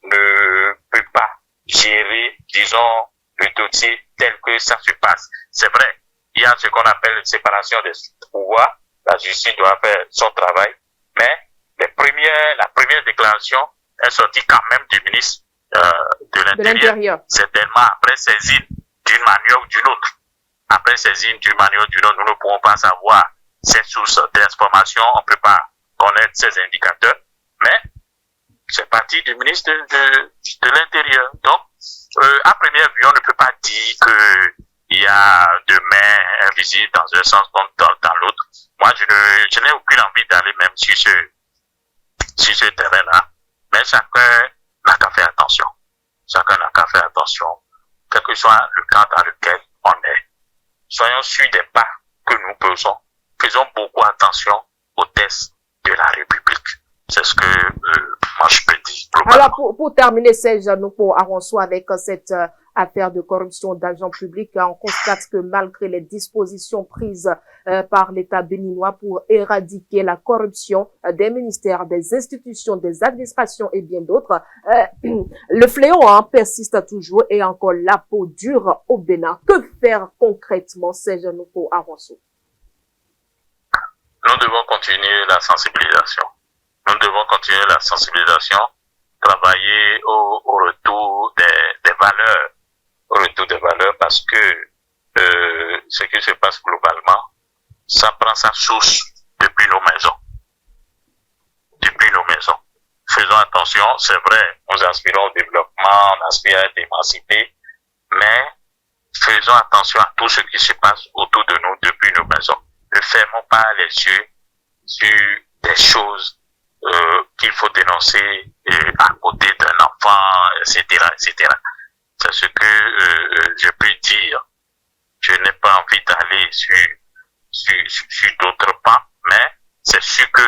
ne peut pas gérer, disons, le dossier tel que ça se passe. C'est vrai, il y a ce qu'on appelle une séparation des pouvoirs. La justice doit faire son travail, mais la première déclaration est sortie quand même du ministre de l'Intérieur, certainement après saisine d'une manière ou d'une autre. Après saisine d'une manière ou d'une autre, nous ne pouvons pas savoir ces sources d'information, on ne peut pas connaître ces indicateurs, mais c'est parti du ministre de l'Intérieur. Donc, à première vue, on ne peut pas dire qu'il y a deux mains invisibles dans un sens comme dans l'autre. Moi, je n'ai aucune envie d'aller même sur ce terrain-là, mais chacun n'a qu'à faire attention. Chacun n'a qu'à faire attention, quel que soit le camp dans lequel on est. Soyons sûrs des pas que nous faisons. Faisons beaucoup attention aux tests de la République. C'est ce que moi je peux dire. Alors pour terminer, Serge Nokpo Aronso, avec cette affaire de corruption d'argent public, on constate que malgré les dispositions prises par l'État béninois pour éradiquer la corruption des ministères, des institutions, des administrations et bien d'autres, le fléau persiste toujours et encore la peau dure au Bénin. Que faire concrètement, Serge Nokpo Aronso? Nous devons continuer la sensibilisation. Nous devons continuer la sensibilisation, travailler au retour des valeurs, au retour des valeurs, parce que ce qui se passe globalement, ça prend sa source depuis nos maisons. Depuis nos maisons. Faisons attention, c'est vrai, nous aspirons au développement, on aspire à être émancipés, mais faisons attention à tout ce qui se passe autour de nous depuis nos maisons. Ne fermons pas les yeux sur des choses qu'il faut dénoncer à côté d'un enfant, etc., etc. C'est ce que je peux dire. Je n'ai pas envie d'aller sur d'autres pans, mais c'est sûr que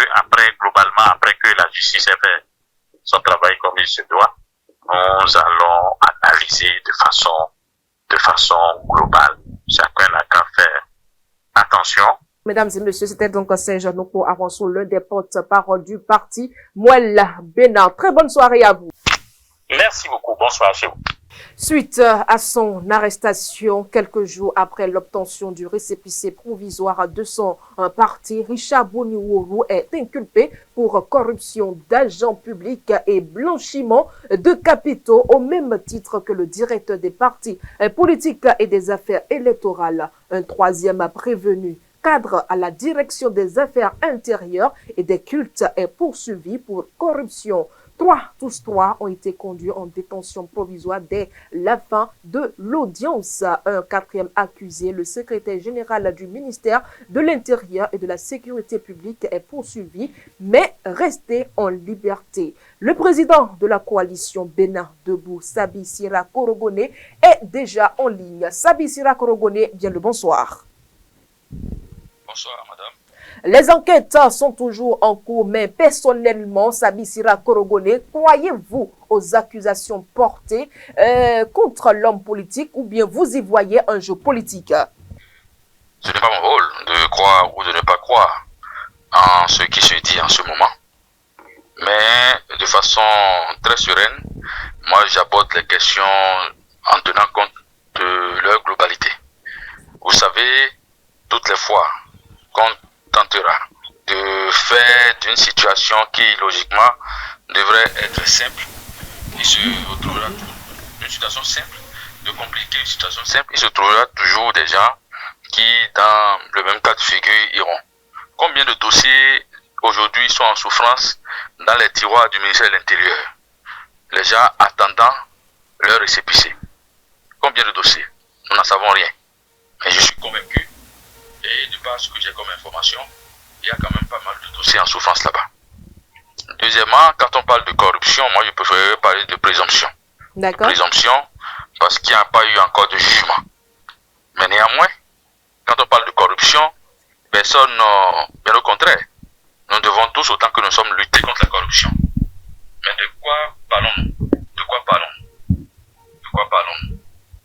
globalement, après que la justice ait fait son travail comme il se doit, nous allons analyser de façon globale. Chacun n'a qu'à faire attention. Mesdames et messieurs, c'était donc Serge Nokpo Aronso, l'un des porte-parole du parti Mouel Bénin. Très bonne soirée à vous. Merci beaucoup. Bonsoir chez vous. Suite à son arrestation, quelques jours après l'obtention du récépissé provisoire de son parti, Richard Boni Ouourou est inculpé pour corruption d'agents publics et blanchiment de capitaux au même titre que le directeur des partis politiques et des affaires électorales. Un troisième prévenu, cadre à la direction des affaires intérieures et des cultes, est poursuivi pour corruption. Tous trois ont été conduits en détention provisoire dès la fin de l'audience. Un quatrième accusé, le secrétaire général du ministère de l'Intérieur et de la Sécurité publique, est poursuivi, mais resté en liberté. Le président de la coalition Bénin Debout, Sabi Sira Korogone, est déjà en ligne. Sabi Sira Korogone, bien le bonsoir. Bonsoir, madame. Les enquêtes sont toujours en cours, mais personnellement, Sabi Sira Korogone, croyez-vous aux accusations portées contre l'homme politique ou bien vous y voyez un jeu politique? Ce n'est pas mon rôle de croire ou de ne pas croire en ce qui se dit en ce moment. Mais de façon très sereine, moi j'aborde les questions en tenant compte de leur globalité. Vous savez, toutes les fois qu'on tentera de faire d'une situation qui logiquement devrait être simple, il se retrouvera une situation simple, de compliquer une situation simple, il se trouvera toujours des gens qui, dans le même cas de figure, iront. Combien de dossiers aujourd'hui sont en souffrance dans les tiroirs du ministère de l'Intérieur, les gens attendant leur récépissé? Combien de dossiers? Nous n'en savons rien. Mais je suis convaincu, et de par ce que j'ai comme information, il y a quand même pas mal de dossiers en souffrance là-bas. Deuxièmement, quand on parle de corruption, moi je préférerais parler de présomption. D'accord. Présomption, parce qu'il n'y a pas eu encore de jugement. Mais néanmoins, quand on parle de corruption, personne, bien au contraire, nous devons tous, autant que nous sommes, lutter contre la corruption. Mais de quoi parlons-nous? De quoi parlons-nous? De quoi parlons-nous?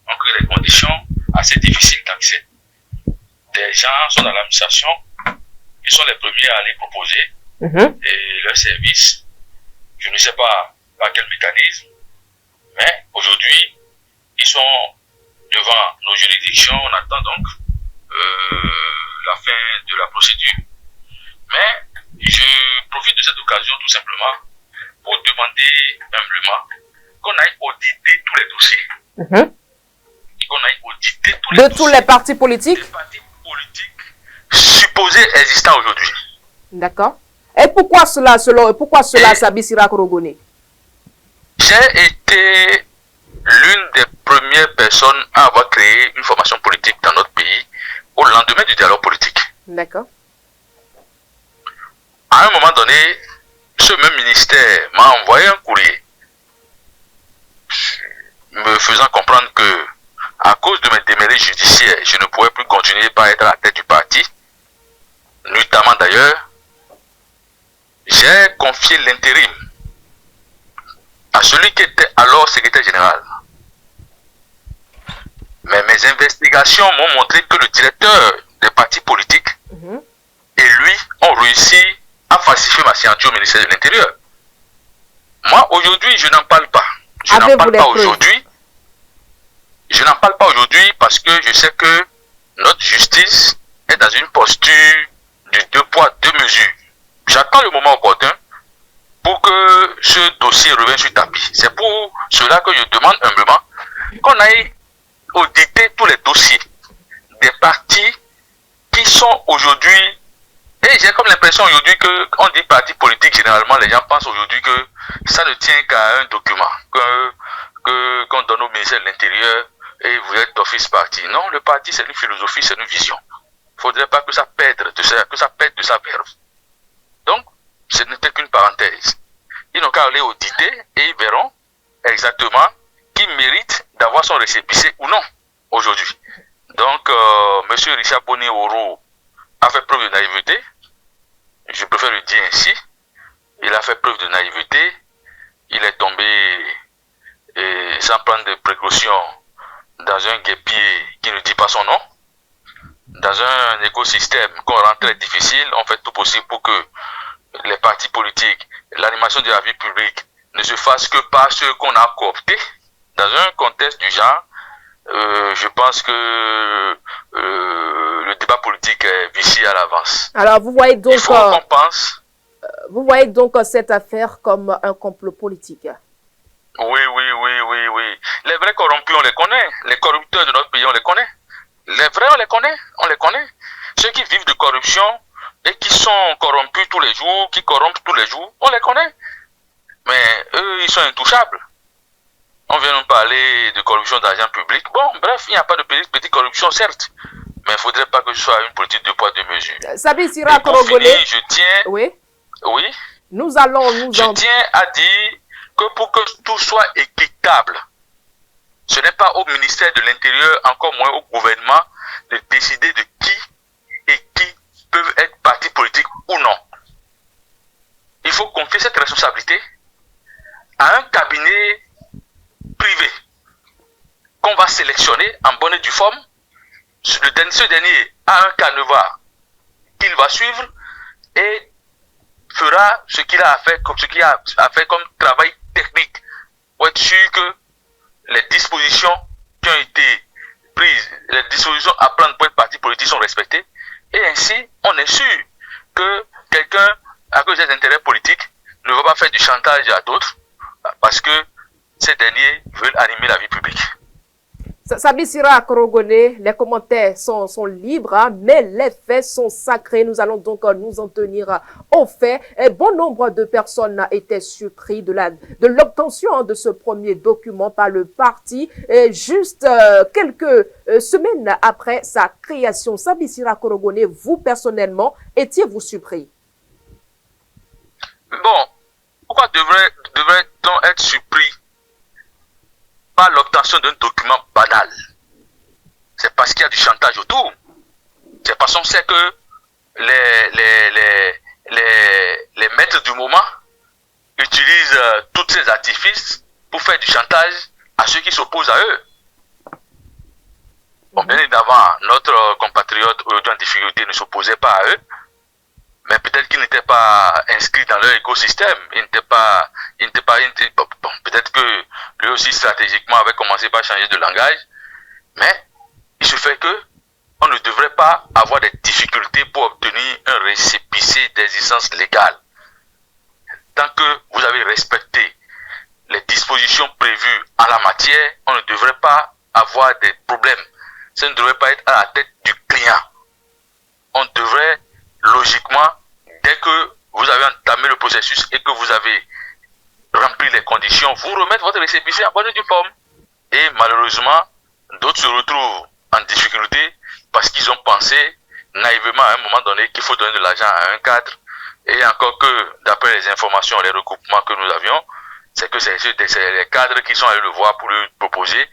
On crée des conditions assez difficiles d'accès. Des gens sont dans l'administration, ils sont les premiers à aller proposer et leurs services. Je ne sais pas par quel mécanisme, mais aujourd'hui, ils sont devant nos juridictions. On attend donc la fin de la procédure. Mais je profite de cette occasion tout simplement pour demander humblement qu'on aille auditer tous les dossiers. Qu'on aille auditer tous les dossiers tous les partis politiques? Des partis politiques supposés existants aujourd'hui. D'accord. Et pourquoi cela, Sabi Sira Korogone? J'ai été l'une des premières personnes à avoir créé une formation politique dans notre pays au lendemain du dialogue politique. D'accord. À un moment donné, ce même ministère m'a envoyé un courrier me faisant comprendre que, à cause de mes démêlés judiciaires, je ne pourrais plus continuer par être à la tête du parti. Notamment d'ailleurs, j'ai confié l'intérim à celui qui était alors secrétaire général. Mais mes investigations m'ont montré que le directeur des partis politiques et lui ont réussi à falsifier ma signature au ministère de l'Intérieur. Moi, aujourd'hui, je n'en parle pas. Je n'en parle pas aujourd'hui. Je n'en parle pas aujourd'hui parce que je sais que notre justice est dans une posture du 2 poids 2 mesures. J'attends le moment opportun pour que ce dossier revienne sur tapis. C'est pour cela que je demande humblement qu'on aille auditer tous les dossiers des partis qui sont aujourd'hui. Et j'ai comme l'impression aujourd'hui que on dit parti politique, généralement les gens pensent aujourd'hui que ça ne tient qu'à un document qu'on donne au ministère de l'Intérieur et vous êtes d'office parti. Non, le parti c'est une philosophie, c'est une vision. Il ne faudrait pas que ça perde de sa verve. Donc, ce n'était qu'une parenthèse. Ils n'ont qu'à aller auditer et ils verront exactement qui mérite d'avoir son récépissé ou non aujourd'hui. Donc, M. Richard Boni-Oro a fait preuve de naïveté. Je préfère le dire ainsi. Il a fait preuve de naïveté. Il est tombé sans prendre de précautions dans un guêpier qui ne dit pas son nom. Dans un écosystème qu'on rend très difficile, on fait tout possible pour que les partis politiques, l'animation de la vie publique ne se fasse que par ceux qu'on a cooptés. Dans un contexte du genre, je pense que le débat politique est vicié à l'avance. Alors, vous voyez donc, il faut qu'on pense. Vous voyez donc cette affaire comme un complot politique? Oui. Les vrais corrompus, on les connaît. Les corrupteurs de notre pays, on les connaît. Les vrais, on les connaît. Ceux qui vivent de corruption et qui sont corrompus tous les jours, qui corrompent tous les jours, on les connaît. Mais eux, ils sont intouchables. On vient nous parler de corruption d'argent public. Bon, bref, il n'y a pas de petite corruption, certes. Mais il ne faudrait pas que ce soit une politique de poids, de mesure. Sabi Sira Korogone, je tiens... Oui. Oui. Je tiens à dire que pour que tout soit équitable, ce n'est pas au ministère de l'Intérieur, encore moins au gouvernement, de décider de qui et qui peuvent être partis politiques ou non. Il faut confier cette responsabilité à un cabinet privé qu'on va sélectionner en bonne et due forme. Ce dernier a un canevas qu'il va suivre et fera ce qu'il a fait comme travail technique pour être sûr que les dispositions qui ont été prises, les dispositions à prendre pour être parti politique sont respectées. Et ainsi, on est sûr que quelqu'un, à cause des intérêts politiques, ne va pas faire du chantage à d'autres parce que ces derniers veulent animer la vie publique. Sabi Sira Korogone, les commentaires sont libres, hein, mais les faits sont sacrés. Nous allons donc nous en tenir aux faits. Et bon nombre de personnes étaient surpris de l'obtention de ce premier document par le parti, et juste quelques semaines après sa création. Sabi Sira Korogone, vous personnellement, étiez-vous surpris? Bon, pourquoi devrait-on être surpris par l'obtention d'un document banal? C'est parce qu'il y a du chantage autour. C'est parce qu'on sait que les maîtres du moment utilisent tous ces artifices pour faire du chantage à ceux qui s'opposent à eux. Bon, bien évidemment, notre compatriote aujourd'hui en difficulté ne s'opposait pas à eux, mais peut-être qu'il n'était pas inscrit dans leur écosystème. Peut-être que lui aussi stratégiquement avait commencé par changer de langage, mais il se fait que on ne devrait pas avoir des difficultés pour obtenir un récépissé d'existence légale. Tant que vous avez respecté les dispositions prévues en la matière, on ne devrait pas avoir des problèmes. Ça ne devrait pas être à la tête du client. On devrait logiquement, dès que vous avez entamé le processus et que vous avez rempli les conditions, vous remettre votre récépissé en bonne et due forme. Et malheureusement, d'autres se retrouvent en difficulté parce qu'ils ont pensé naïvement à un moment donné qu'il faut donner de l'argent à un cadre. Et encore que, d'après les informations, les recoupements que nous avions, c'est que c'est les cadres qui sont allés le voir pour lui proposer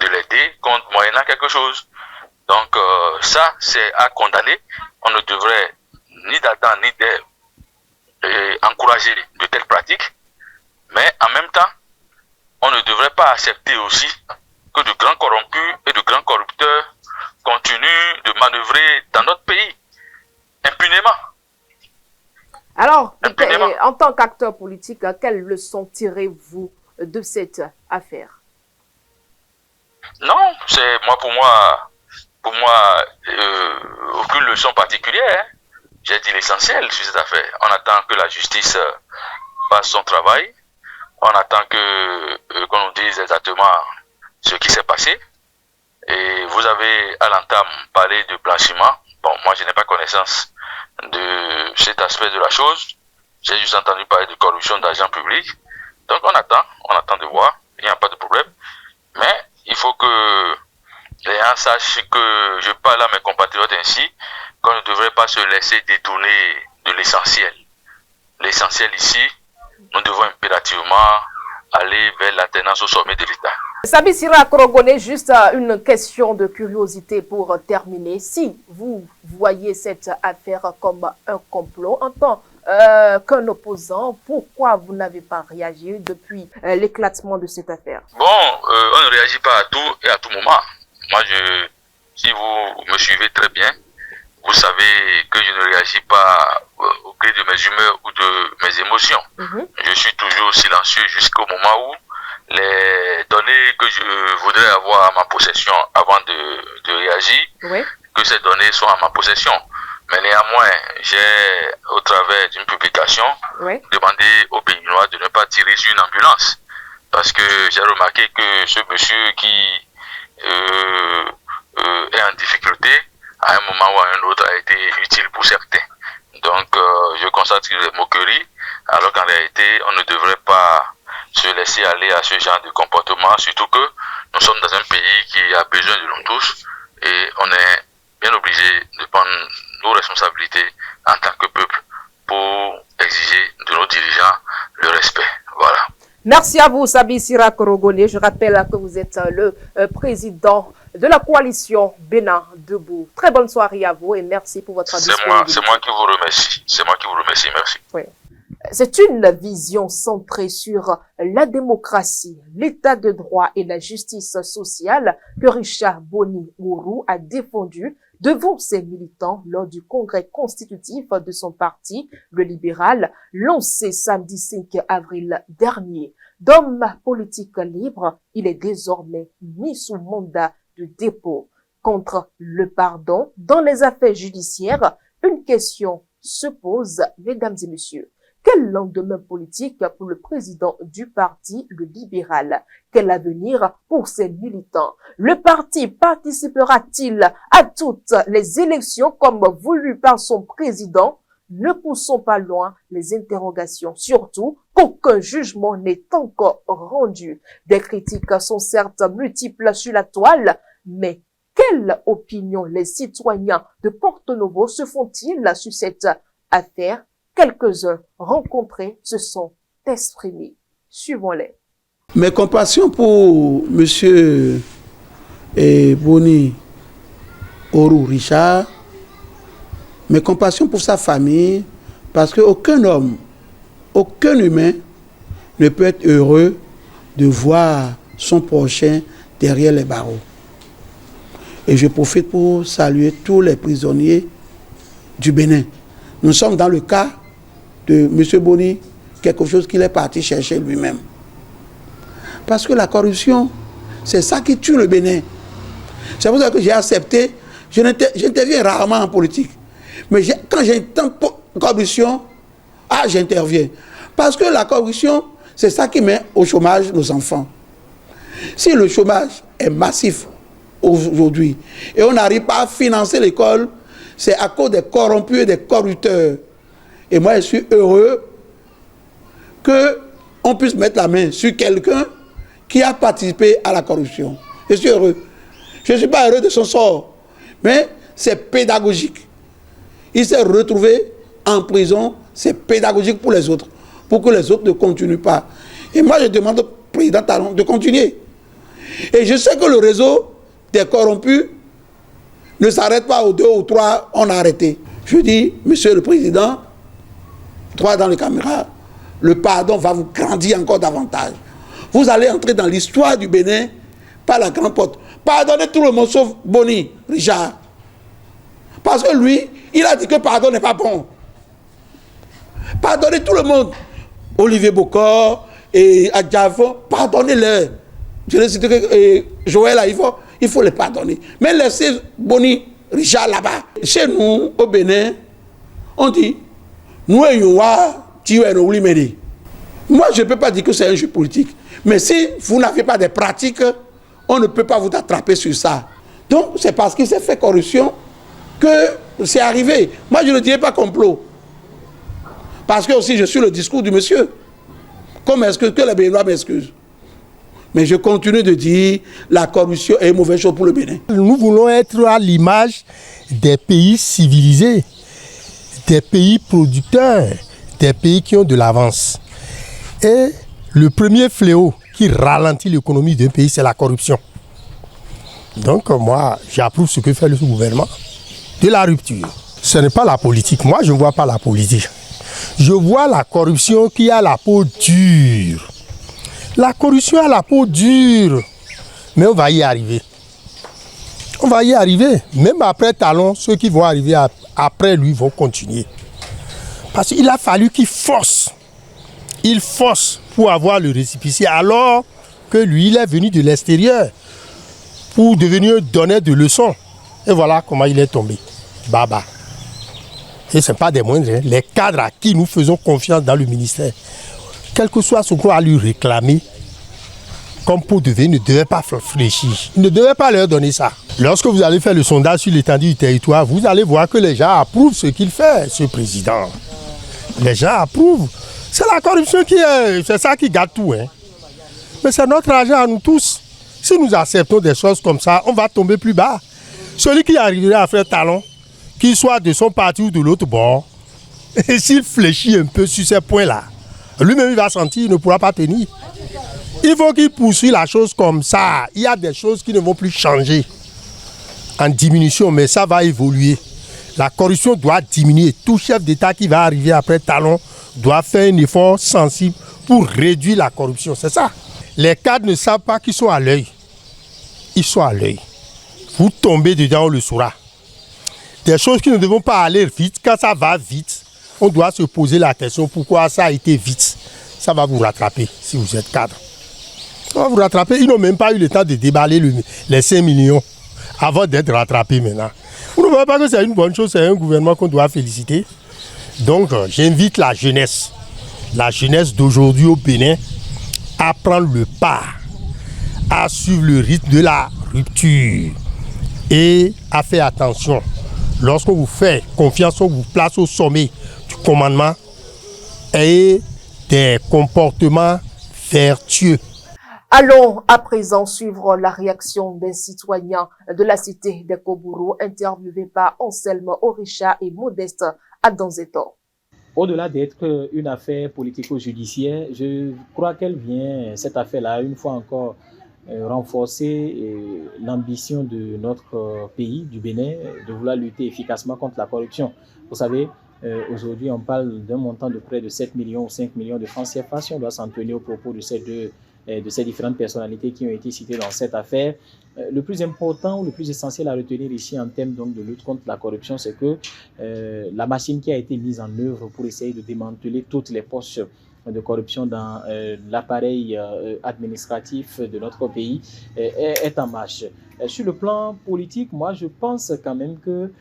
de l'aider contre moyennant quelque chose. Donc ça, c'est à condamner. On ne devrait ni d'Adam ni d'Ève encourager de telles pratiques. Mais en même temps, on ne devrait pas accepter aussi que de grands corrompus et de grands corrupteurs continuent de manœuvrer dans notre pays impunément. Alors, en tant qu'acteur politique, quelles leçons tirez-vous de cette affaire? Non, pour moi, aucune leçon particulière. Hein. J'ai dit l'essentiel sur cette affaire. On attend que la justice fasse son travail. On attend qu'on nous dise exactement ce qui s'est passé. Et vous avez à l'entame parlé de blanchiment. Bon, moi je n'ai pas connaissance de cet aspect de la chose. J'ai juste entendu parler de corruption d'argent public. Donc on attend de voir. Il n'y a pas de problème. Mais il faut que les gens sachent que je parle à mes compatriotes ainsi, qu'on ne devrait pas se laisser détourner de l'essentiel. L'essentiel ici, nous devons impérativement aller vers l'alternance au sommet de l'État. Sabi Sira Korogone, juste une question de curiosité pour terminer. Si vous voyez cette affaire comme un complot, en tant qu'un opposant, pourquoi vous n'avez pas réagi depuis l'éclatement de cette affaire? Bon, on ne réagit pas à tout et à tout moment. Moi, si vous me suivez très bien, vous savez que je ne réagis pas au gré de mes humeurs ou de mes émotions. Je suis toujours silencieux jusqu'au moment où les données que je voudrais avoir à ma possession avant de réagir, que ces données soient à ma possession. Mais néanmoins, j'ai, au travers d'une publication, demandé aux Béninois de ne pas tirer sur une ambulance. Parce que j'ai remarqué que ce monsieur qui est en difficulté, à un moment ou à un autre, a été utile pour certains. Donc, je constate qu'il y a des moqueries, alors qu'en réalité, on ne devrait pas laisser aller à ce genre de comportement, surtout que nous sommes dans un pays qui a besoin de nous tous et on est bien obligé de prendre nos responsabilités en tant que peuple pour exiger de nos dirigeants le respect. Voilà. Merci à vous, Sabi Sira Korogone. Je rappelle que vous êtes le président de la coalition Bénin Debout. Très bonne soirée à vous et merci pour votre disponibilité. C'est moi qui vous remercie. C'est moi qui vous remercie. Merci. Oui. C'est une vision centrée sur la démocratie, l'état de droit et la justice sociale que Richard Boni Ourou a défendu devant ses militants lors du congrès constitutif de son parti, le libéral, lancé samedi 5 avril dernier. D'homme politique libre, il est désormais mis sous mandat de dépôt. Contre le pardon dans les affaires judiciaires, une question se pose, mesdames et messieurs. Quel lendemain politique pour le président du parti, le libéral? Quel avenir pour ses militants? Le parti participera-t-il à toutes les élections comme voulu par son président? Ne poussons pas loin les interrogations, surtout qu'aucun jugement n'est encore rendu. Des critiques sont certes multiples sur la toile, mais quelle opinion les citoyens de Porto-Novo se font-ils sur cette affaire? Quelques-uns rencontrés se sont exprimés. Suivons-les. Mes compassions pour M. Boni Ourou Richard, mes compassions pour sa famille, parce qu'aucun homme, aucun humain ne peut être heureux de voir son prochain derrière les barreaux. Et je profite pour saluer tous les prisonniers du Bénin. Nous sommes dans le cas de M. Boni, quelque chose qu'il est parti chercher lui-même. Parce que la corruption, c'est ça qui tue le Bénin. C'est pour ça que j'ai accepté, j'interviens rarement en politique. Mais quand j'entends corruption, j'interviens. Parce que la corruption, c'est ça qui met au chômage nos enfants. Si le chômage est massif aujourd'hui, et on n'arrive pas à financer l'école, c'est à cause des corrompus et des corrupteurs. Et moi, je suis heureux qu'on puisse mettre la main sur quelqu'un qui a participé à la corruption. Je suis heureux. Je ne suis pas heureux de son sort, mais c'est pédagogique. Il s'est retrouvé en prison, c'est pédagogique pour les autres, pour que les autres ne continuent pas. Et moi, je demande au président Talon de continuer. Et je sais que le réseau des corrompus ne s'arrête pas aux 2 ou 3, on a arrêté. Je dis, monsieur le président, 3 dans les caméras, le pardon va vous grandir encore davantage. Vous allez entrer dans l'histoire du Bénin par la grande porte. Pardonnez tout le monde sauf Boni Richard. Parce que lui, il a dit que pardon n'est pas bon. Pardonnez tout le monde. Olivier Bokor et Adjafo, pardonnez-les. Je l'ai cité Joël Aïfo, il faut les pardonner. Mais laissez Boni Richard là-bas. Chez nous, au Bénin, on dit, nous moi, je ne peux pas dire que c'est un jeu politique. Mais si vous n'avez pas de pratiques, on ne peut pas vous attraper sur ça. Donc, c'est parce qu'il s'est fait corruption que c'est arrivé. Moi, je ne dirais pas complot. Parce que aussi, je suis le discours du monsieur. Comme est-ce que les Béninois m'excusent. Mais je continue de dire la corruption est une mauvaise chose pour le Bénin. Nous voulons être à l'image des pays civilisés, des pays producteurs, des pays qui ont de l'avance. Et le premier fléau qui ralentit l'économie d'un pays, c'est la corruption. Donc moi, j'approuve ce que fait le gouvernement de la rupture. Ce n'est pas la politique. Moi, je ne vois pas la politique. Je vois la corruption qui a la peau dure. La corruption a la peau dure. Mais on va y arriver. On va y arriver. Même après Talon, ceux qui vont arriver après lui vont continuer. Parce qu'il a fallu qu'il force. Il force pour avoir le récépissé. Alors que lui, il est venu de l'extérieur pour devenir donneur de leçons. Et voilà comment il est tombé. Baba. Et ce n'est pas des moindres. Hein. Les cadres à qui nous faisons confiance dans le ministère, quel que soit ce qu'on va lui réclamer, comme pour devenir, ne devait pas fléchir. Il ne devait pas leur donner ça. Lorsque vous allez faire le sondage sur l'étendue du territoire, vous allez voir que les gens approuvent ce qu'il fait, ce président. Les gens approuvent. C'est la corruption qui est... C'est ça qui gâte tout. Hein. Mais c'est notre argent à nous tous. Si nous acceptons des choses comme ça, on va tomber plus bas. Celui qui arriverait à faire talon, qu'il soit de son parti ou de l'autre bord, et s'il fléchit un peu sur ces points-là, lui-même il va sentir qu'il ne pourra pas tenir. Il faut qu'il poursuive la chose comme ça. Il y a des choses qui ne vont plus changer en diminution, mais ça va évoluer. La corruption doit diminuer. Tout chef d'État qui va arriver après talon doit faire un effort sensible pour réduire la corruption. C'est ça. Les cadres ne savent pas qu'ils sont à l'œil. Ils sont à l'œil. Vous tombez dedans, on le saura. Des choses qui ne devront pas aller vite, quand ça va vite, on doit se poser la question pourquoi ça a été vite. Ça va vous rattraper si vous êtes cadre. Ça va vous rattraper. Ils n'ont même pas eu le temps de déballer les 5 millions avant d'être rattrapés maintenant. Vous ne voyez pas que c'est une bonne chose, c'est un gouvernement qu'on doit féliciter. Donc j'invite la jeunesse d'aujourd'hui au Bénin à prendre le pas, à suivre le rythme de la rupture et à faire attention. Lorsqu'on vous fait confiance, on vous place au sommet du commandement, ayez des comportements vertueux. Allons à présent suivre la réaction des citoyens de la cité des Koburu interviewés par Anselme Orisha et Modeste Adanzeto. Au-delà d'être une affaire politico-judiciaire, je crois qu'elle vient, cette affaire-là, une fois encore, renforcer l'ambition de notre pays, du Bénin, de vouloir lutter efficacement contre la corruption. Vous savez, aujourd'hui, on parle d'un montant de près de 7 millions ou 5 millions de francs CFA. Si on doit s'en tenir au propos de ces différentes personnalités qui ont été citées dans cette affaire. Le plus important ou le plus essentiel à retenir ici en termes donc de lutte contre la corruption, c'est que la machine qui a été mise en œuvre pour essayer de démanteler toutes les poches de corruption dans l'appareil administratif de notre pays est en marche. Sur le plan politique, moi je pense quand même que,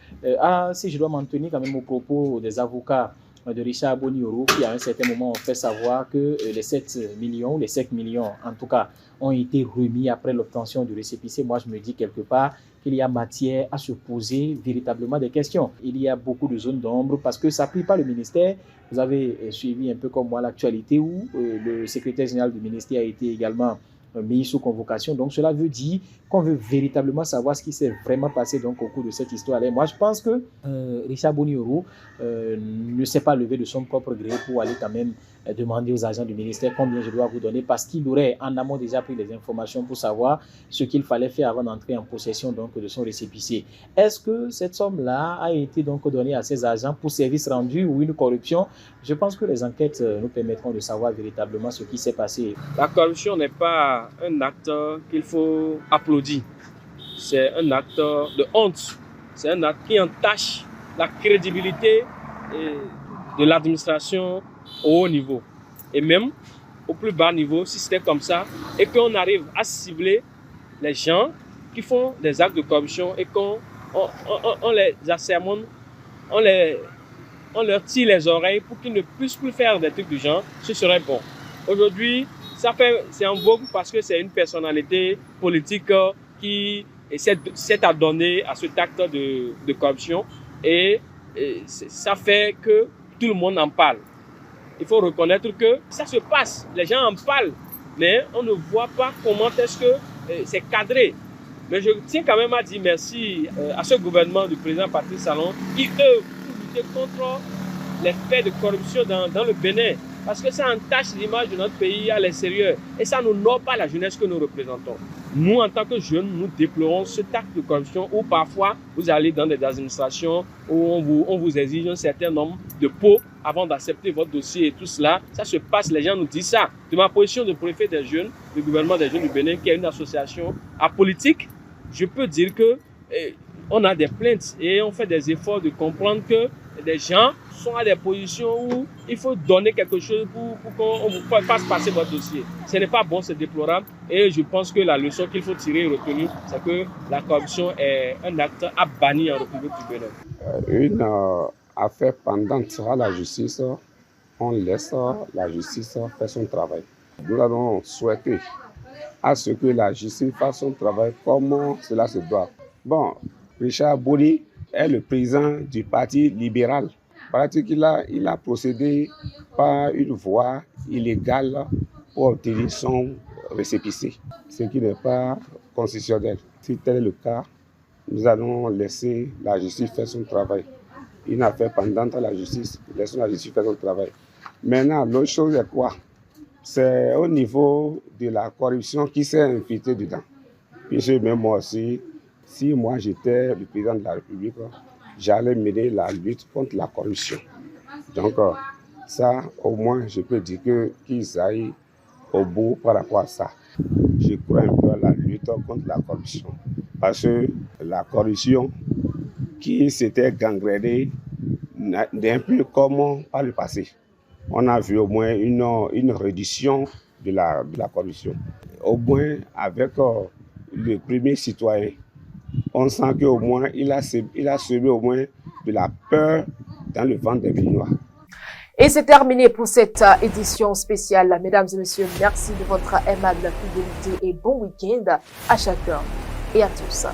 si je dois m'en tenir quand même au propos des avocats de Richard Boni Orow, qui à un certain moment ont fait savoir que les 7 millions, les 5 millions en tout cas, ont été remis après l'obtention du récépissé. Moi je me dis quelque part qu'il y a matière à se poser véritablement des questions. Il y a beaucoup de zones d'ombre parce que ça ne plie pas le ministère. Vous avez suivi un peu comme moi l'actualité où le secrétaire général du ministère a été également mis sous convocation. Donc cela veut dire qu'on veut véritablement savoir ce qui s'est vraiment passé donc au cours de cette histoire. Et moi je pense que Richard Boni Orow ne s'est pas levé de son propre gré pour aller quand même demander aux agents du ministère combien je dois vous donner, parce qu'il aurait en amont déjà pris des informations pour savoir ce qu'il fallait faire avant d'entrer en possession donc de son récépissé. Est-ce que cette somme-là a été donc donnée à ces agents pour service rendu ou une corruption? Je pense que les enquêtes nous permettront de savoir véritablement ce qui s'est passé. La corruption n'est pas un acte qu'il faut applaudir. C'est un acte de honte. C'est un acte qui entache la crédibilité de l'administration au haut niveau. Et même au plus bas niveau, si c'était comme ça, et qu'on arrive à cibler les gens qui font des actes de corruption et qu'on les assermonne, on leur tire les oreilles pour qu'ils ne puissent plus faire des trucs du genre, ce serait bon. Aujourd'hui, c'est en vogue parce que c'est une personnalité politique qui s'est adonnée à cet acte de corruption et ça fait que tout le monde en parle. Il faut reconnaître que ça se passe, les gens en parlent, mais on ne voit pas comment est-ce que c'est cadré. Mais je tiens quand même à dire merci à ce gouvernement du président Patrice Talon qui œuvre pour lutter contre les faits de corruption dans le Bénin. Parce que ça entache l'image de notre pays à l'extérieur et ça n'honore pas la jeunesse que nous représentons. Nous, en tant que jeunes, nous déplorons ce acte de corruption où parfois vous allez dans des administrations où on vous exige un certain nombre de pots avant d'accepter votre dossier et tout cela. Ça se passe, les gens nous disent ça. De ma position de préfet des jeunes, du gouvernement des jeunes du Bénin, qui est une association apolitique, je peux dire que on a des plaintes et on fait des efforts de comprendre que des gens sont à des positions où il faut donner quelque chose pour qu'on vous fasse passer votre dossier. Ce n'est pas bon, c'est déplorable. Et je pense que la leçon qu'il faut tirer et retenir, c'est que la corruption est un acte à bannir en République du Bénin. Une affaire pendante à la justice, on laisse la justice faire son travail. Nous avons souhaité à ce que la justice fasse son travail comme cela se doit. Bon, Richard Boni est le président du Parti libéral. Pratiquement, il a procédé par une voie illégale pour obtenir son récépissé, ce qui n'est pas constitutionnel. Si tel est le cas, nous allons laisser la justice faire son travail. Une affaire pendante à la justice, laissons la justice faire son travail. Maintenant, l'autre chose est quoi? C'est au niveau de la corruption qui s'est infiltrée dedans. Puisque même moi aussi, si moi j'étais le président de la République, j'allais mener la lutte contre la corruption. Donc ça, au moins, je peux dire qu'ils aillent au bout par rapport à ça. Je crois un peu à la lutte contre la corruption. Parce que la corruption qui s'était gangrénée d'un peu comme par le passé. On a vu au moins une réduction de la corruption. Au moins avec le premier citoyen, on sent qu'au moins il a semé au moins de la peur dans le ventre des Béninois. Et c'est terminé pour cette édition spéciale. Mesdames et messieurs, merci de votre aimable fidélité et bon week-end à chacun et à tous.